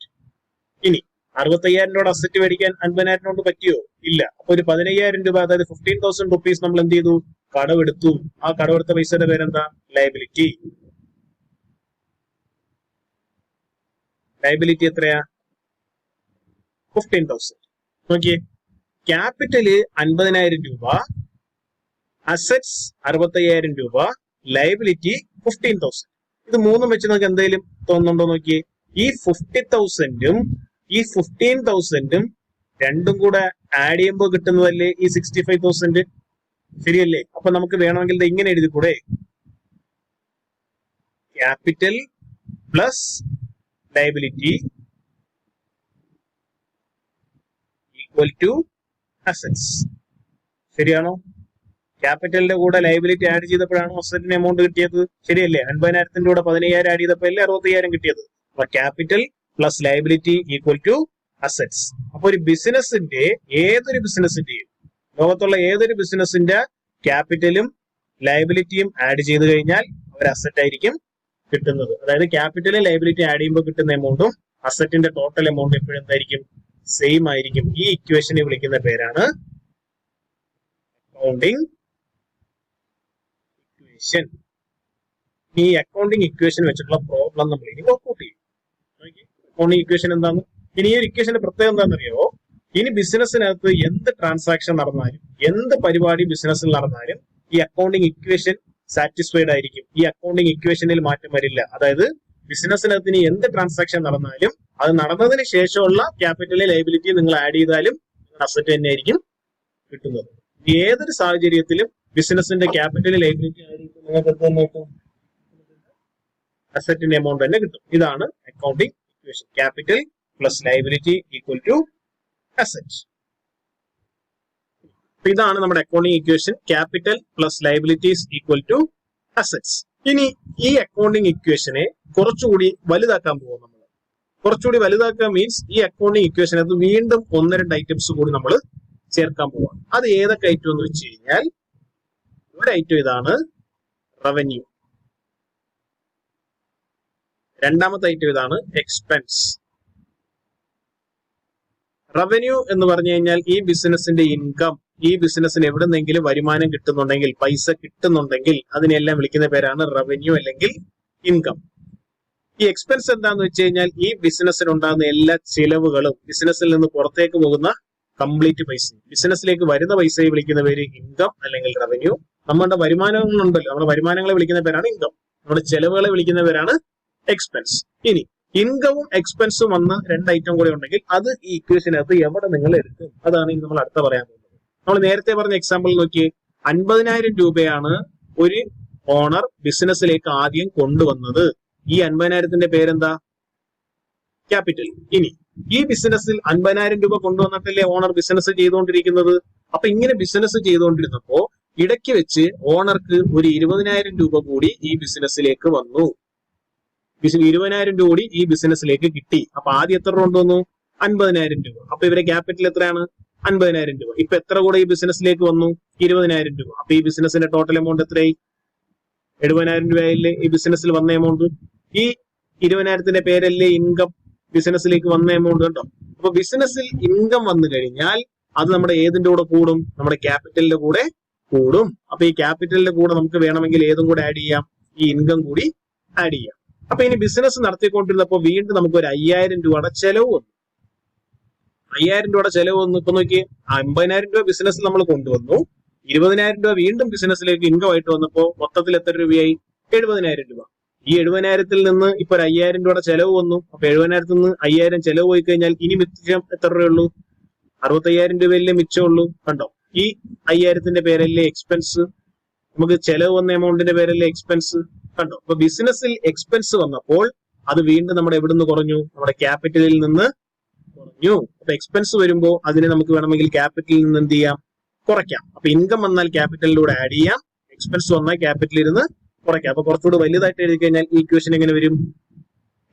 ഇനി 65,000 രൂപ അസറ്റ് മേടിക്കാൻ 50,000 കൊണ്ട് പറ്റിയോ? ഇല്ല. അപ്പൊ ഒരു 15,000 രൂപ, അതായത് 15,000 റുപ്പീസ് നമ്മൾ എന്ത് ചെയ്തു? കടമെടുത്തു. ആ കടമെടുത്ത പൈസയുടെ പേരെന്താ? ലയബിലിറ്റി. ലയബിലിറ്റി എത്രയാ? 15,000. നോക്കിയേ, ക്യാപിറ്റല് 50,000 രൂപ, അസറ്റ്സ് 65,000 രൂപ, ലയബിലിറ്റി 15,000. ഇത് മൂന്നും വെച്ച് നമുക്ക് എന്തെങ്കിലും തോന്നുന്നുണ്ടോ നോക്കിയേ. ഈ 50,000ഉം ഈ 15,000ഉം രണ്ടും കൂടെ ആഡ് ചെയ്യുമ്പോൾ കിട്ടുന്നതല്ലേ ഈ 65,000? ശരിയല്ലേ? അപ്പൊ നമുക്ക് വേണമെങ്കിൽ ഇങ്ങനെ എഴുതി കൂടെ, capital plus liability equal to assets. ശരിയാണോ? ക്യാപിറ്റലിന്റെ കൂടെ ലയബിലിറ്റി ആഡ് ചെയ്തപ്പോഴാണ് അസറ്റിന് എമൗണ്ട് കിട്ടിയത്. ശരിയല്ലേ? 50,000ന്റെ കൂടെ 15,000 ആഡ് ചെയ്തപ്പോഴല്ലേ 65,000 കിട്ടിയത്. അപ്പൊ capital plus liability equal to assets. അപ്പൊ ഒരു ബിസിനസിന്റെ, ഏതൊരു ബിസിനസിന്റെയും, ലോകത്തുള്ള ഏതൊരു ബിസിനസിന്റെ ക്യാപിറ്റലും ലയബിലിറ്റിയും ആഡ് ചെയ്ത് കഴിഞ്ഞാൽ ഒരു അസറ്റ് ആയിരിക്കും കിട്ടുന്നത്. അതായത് ക്യാപിറ്റലും ലയബിലിറ്റി ആഡ് ചെയ്യുമ്പോൾ കിട്ടുന്ന എമൗണ്ടും അസറ്റിന്റെ ടോട്ടൽ എമൗണ്ട് എപ്പോഴും എന്തായിരിക്കും? സെയിം ആയിരിക്കും. ഈ ഇക്വേഷനെ വിളിക്കുന്ന പേരാണ് അക്കൗണ്ടിങ് ഇക്വേഷൻ. ഈ അക്കൗണ്ടിങ് ഇക്വേഷൻ വെച്ചിട്ടുള്ള പ്രോബ്ലം നമ്മൾ ഇനി വർക്ക്ഔട്ട് ചെയ്യും. അക്കൗണ്ടിങ് ഇക്വേഷൻ എന്താണ്? ഇനി ഈ ഒരു ഇക്വേഷന്റെ പ്രത്യേകത എന്താണെന്നറിയോ? ഇനി ബിസിനസ്സിനകത്ത് എന്ത് ട്രാൻസാക്ഷൻ നടന്നാലും, എന്ത് പരിപാടി ബിസിനസ്സിൽ നടന്നാലും ഈ അക്കൗണ്ടിങ് ഇക്വേഷൻ സാറ്റിസ്ഫൈഡ് ആയിരിക്കും. ഈ അക്കൗണ്ടിങ് ഇക്വേഷനിൽ മാറ്റം വരില്ല. അതായത് ബിസിനസ്സിനകത്ത് ഇനി എന്ത് ട്രാൻസാക്ഷൻ നടന്നാലും അത് നടന്നതിന് ശേഷമുള്ള ക്യാപിറ്റൽ ലയബിലിറ്റി നിങ്ങൾ ആഡ് ചെയ്താലും അസറ്റ് തന്നെയായിരിക്കും കിട്ടുന്നത്. ഏതൊരു സാഹചര്യത്തിലും ബിസിനസിന്റെ ക്യാപിറ്റൽ ലയബിലിറ്റി ആഡ് ചെയ്ത് നിങ്ങൾക്ക് എന്ത് തന്നെ കിട്ടും? അസറ്റിന്റെ എമൗണ്ട് തന്നെ കിട്ടും. ഇതാണ് accounting equation. Capital plus liability equal to asset. ഇതാണ് നമ്മുടെ accounting equation. Capital plus liabilities equal to assets. ഇനി ഈ അക്കൗണ്ടിങ് ഇക്വേഷനെ കുറച്ചുകൂടി വലുതാക്കാൻ പോകും നമ്മൾ. കുറച്ചുകൂടി വലുതാക്കാൻ മീൻസ് ഈ അക്കൗണ്ടിങ് ഇക്വേഷനകത്ത് വീണ്ടും 1-2 ഐറ്റംസ് കൂടി നമ്മൾ ചേർക്കാൻ പോവാണ്. അത് ഏതൊക്കെ ഐറ്റം എന്ന് വെച്ച് കഴിഞ്ഞാൽ, ഒരു ഐറ്റം ഇതാണ്, റവന്യൂ. രണ്ടാമത്തെ ഐറ്റം ഇതാണ്, എക്സ്പെൻസ്. റവന്യൂ എന്ന് പറഞ്ഞു കഴിഞ്ഞാൽ ഈ ബിസിനസിന്റെ ഇൻകം, ഈ ബിസിനസ്സിന് എവിടെന്നെങ്കിലും വരുമാനം കിട്ടുന്നുണ്ടെങ്കിൽ, പൈസ കിട്ടുന്നുണ്ടെങ്കിൽ അതിനെല്ലാം വിളിക്കുന്ന പേരാണ് റവന്യൂ അല്ലെങ്കിൽ ഇൻകം. ഈ എക്സ്പെൻസ് എന്താന്ന് വെച്ച് കഴിഞ്ഞാൽ ഈ ബിസിനസ്സിന് ഉണ്ടാകുന്ന എല്ലാ ചിലവുകളും, ബിസിനസ്സിൽ നിന്ന് പുറത്തേക്ക് പോകുന്ന കംപ്ലീറ്റ് പൈസ, ബിസിനസ്സിലേക്ക് വരുന്ന പൈസയെ വിളിക്കുന്ന പേര് ഇൻകം അല്ലെങ്കിൽ റവന്യൂ. നമ്മുടെ വരുമാനങ്ങളുണ്ടല്ലോ, നമ്മുടെ വരുമാനങ്ങളെ വിളിക്കുന്ന പേരാണ് ഇൻകം. നമ്മുടെ ചെലവുകളെ വിളിക്കുന്ന പേരാണ് എക്സ്പെൻസ്. ഇനി ഇൻകവും എക്സ്പെൻസും വന്ന 2 ഐറ്റം കൂടെ ഉണ്ടെങ്കിൽ അത് ഈ ഇക്വേഷനകത്ത് എവിടെ നിങ്ങൾ എടുക്കും? അതാണ് ഇനി നമ്മൾ അടുത്ത പറയാൻ പോകുന്നത്. നമ്മൾ നേരത്തെ പറഞ്ഞ എക്സാമ്പിൾ നോക്കി, 50,000 രൂപയാണ് ഒരു ഓണർ ബിസിനസ്സിലേക്ക് ആദ്യം കൊണ്ടുവന്നത്. ഈ 50,000ത്തിന്റെ പേരെന്താ? ക്യാപിറ്റൽ. ഇനി ഈ ബിസിനസ്സിൽ 50,000 രൂപ കൊണ്ടുവന്നിട്ടല്ലേ ഓണർ ബിസിനസ് ചെയ്തുകൊണ്ടിരിക്കുന്നത്. അപ്പൊ ഇങ്ങനെ ബിസിനസ് ചെയ്തുകൊണ്ടിരുന്നപ്പോ ഇടയ്ക്ക് വെച്ച് ഓണർക്ക് ഒരു 20,000 രൂപ കൂടി ഈ ബിസിനസ്സിലേക്ക് വന്നു. 20,000 രൂപ കൂടി ഈ ബിസിനസ്സിലേക്ക് കിട്ടി. അപ്പൊ ആദ്യം എത്ര കൊണ്ടുവന്നു? 50,000 രൂപ. അപ്പൊ ഇവരെ ക്യാപിറ്റൽ എത്രയാണ്? 50,000 രൂപ. ഇപ്പൊ എത്ര കൂടെ ഈ ബിസിനസ്സിലേക്ക് വന്നു? 20,000 രൂപ. അപ്പൊ ഈ ബിസിനസിന്റെ ടോട്ടൽ എമൗണ്ട് എത്രയായി? 70,000 രൂപയല്ലേ ഈ ബിസിനസ്സിൽ വന്ന എമൗണ്ട്. ഈ 20,000ത്തിന്റെ പേരല്ലേ ഇൻകം ബിസിനസ്സിലേക്ക് വന്ന എമൗണ്ട്. കണ്ടോ? അപ്പൊ ബിസിനസ്സിൽ ഇൻകം വന്നു കഴിഞ്ഞാൽ അത് നമ്മുടെ ഏതിന്റെ കൂടെ കൂടും? നമ്മുടെ ക്യാപിറ്റലിന്റെ കൂടെ കൂടും. അപ്പൊ ഈ ക്യാപിറ്റലിന്റെ കൂടെ നമുക്ക് വേണമെങ്കിൽ ഏതും കൂടെ ആഡ് ചെയ്യാം? ഈ ഇൻകം കൂടി ആഡ് ചെയ്യാം. അപ്പൊ ഇനി ബിസിനസ് നടത്തിക്കൊണ്ടിരുന്നപ്പോ വീണ്ടും നമുക്ക് ഒരു 5,000 രൂപയുടെ ചെലവ് വന്നു. 5,000 രൂപയുടെ ചെലവ് വന്നു. ഇപ്പൊ നോക്കി, 50,000 രൂപ ബിസിനസ്സിൽ നമ്മൾ കൊണ്ടുവന്നു. 20,000 രൂപ വീണ്ടും ബിസിനസ്സിലേക്ക് ഇൻകം ആയിട്ട് വന്നപ്പോ മൊത്തത്തിൽ എത്ര രൂപയായി? 70,000 രൂപ. ഈ 70,000-ൽ നിന്ന് ഇപ്പൊ ഒരു 5,000 രൂപയുടെ ചെലവ് വന്നു. അപ്പൊ 70,000-ൽ നിന്ന് 5,000 ചെലവ് പോയി കഴിഞ്ഞാൽ ഇനി മിച്ചം എത്ര രൂപയുള്ളൂ? 65,000 രൂപയല്ലേ മിച്ചമുള്ളൂ. കണ്ടോ? ഈ 5,000ത്തിന്റെ പേരല്ലേ എക്സ്പെൻസ്. നമുക്ക് ചെലവ് വന്ന എമൗണ്ടിന്റെ പേരല്ലേ എക്സ്പെൻസ്. കണ്ടോ? അപ്പൊ ബിസിനസ്സിൽ എക്സ്പെൻസ് വന്നപ്പോൾ അത് വീണ്ടും നമ്മുടെ എവിടുന്ന് കുറഞ്ഞു? നമ്മുടെ ക്യാപിറ്റലിൽ നിന്ന് കുറഞ്ഞു. അപ്പൊ എക്സ്പെൻസ് വരുമ്പോൾ അതിനെ നമുക്ക് വേണമെങ്കിൽ ക്യാപിറ്റലിൽ നിന്ന് എന്ത് ചെയ്യാം? കുറയ്ക്കാം. അപ്പൊ ഇൻകം വന്നാൽ ക്യാപിറ്റലിലൂടെ ആഡ് ചെയ്യാം, എക്സ്പെൻസ് വന്നാൽ ക്യാപിറ്റലിൽ ഇരുന്ന് കുറയ്ക്കാം. അപ്പൊ കുറച്ചുകൂടി വലുതായിട്ട് എഴുതി കഴിഞ്ഞാൽ ഈ ഇക്വേഷൻ എങ്ങനെ വരും?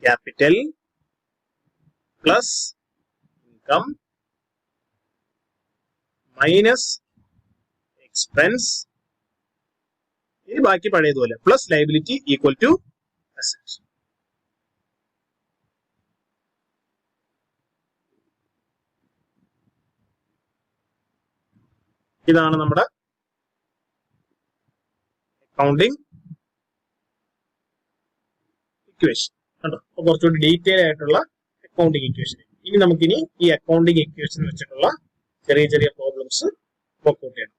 Capital plus income minus expense, ഇനി ബാക്കി പഴയതുപോലെ plus liability equal to asset. ഇതാണ് നമ്മുടെ അക്കൗണ്ടിങ് ഇക്വേഷൻ. കണ്ടോ? അപ്പൊ കുറച്ചുകൂടി ഡീറ്റെയിൽ ആയിട്ടുള്ള അക്കൗണ്ടിങ് ഇക്വേഷൻ. ഇനി നമുക്കിനി ഈ അക്കൗണ്ടിങ് ഇക്വേഷൻ വെച്ചിട്ടുള്ള ചെറിയ ചെറിയ പ്രോബ്ലംസ് വർക്ക്ഔട്ട് ചെയ്യണം.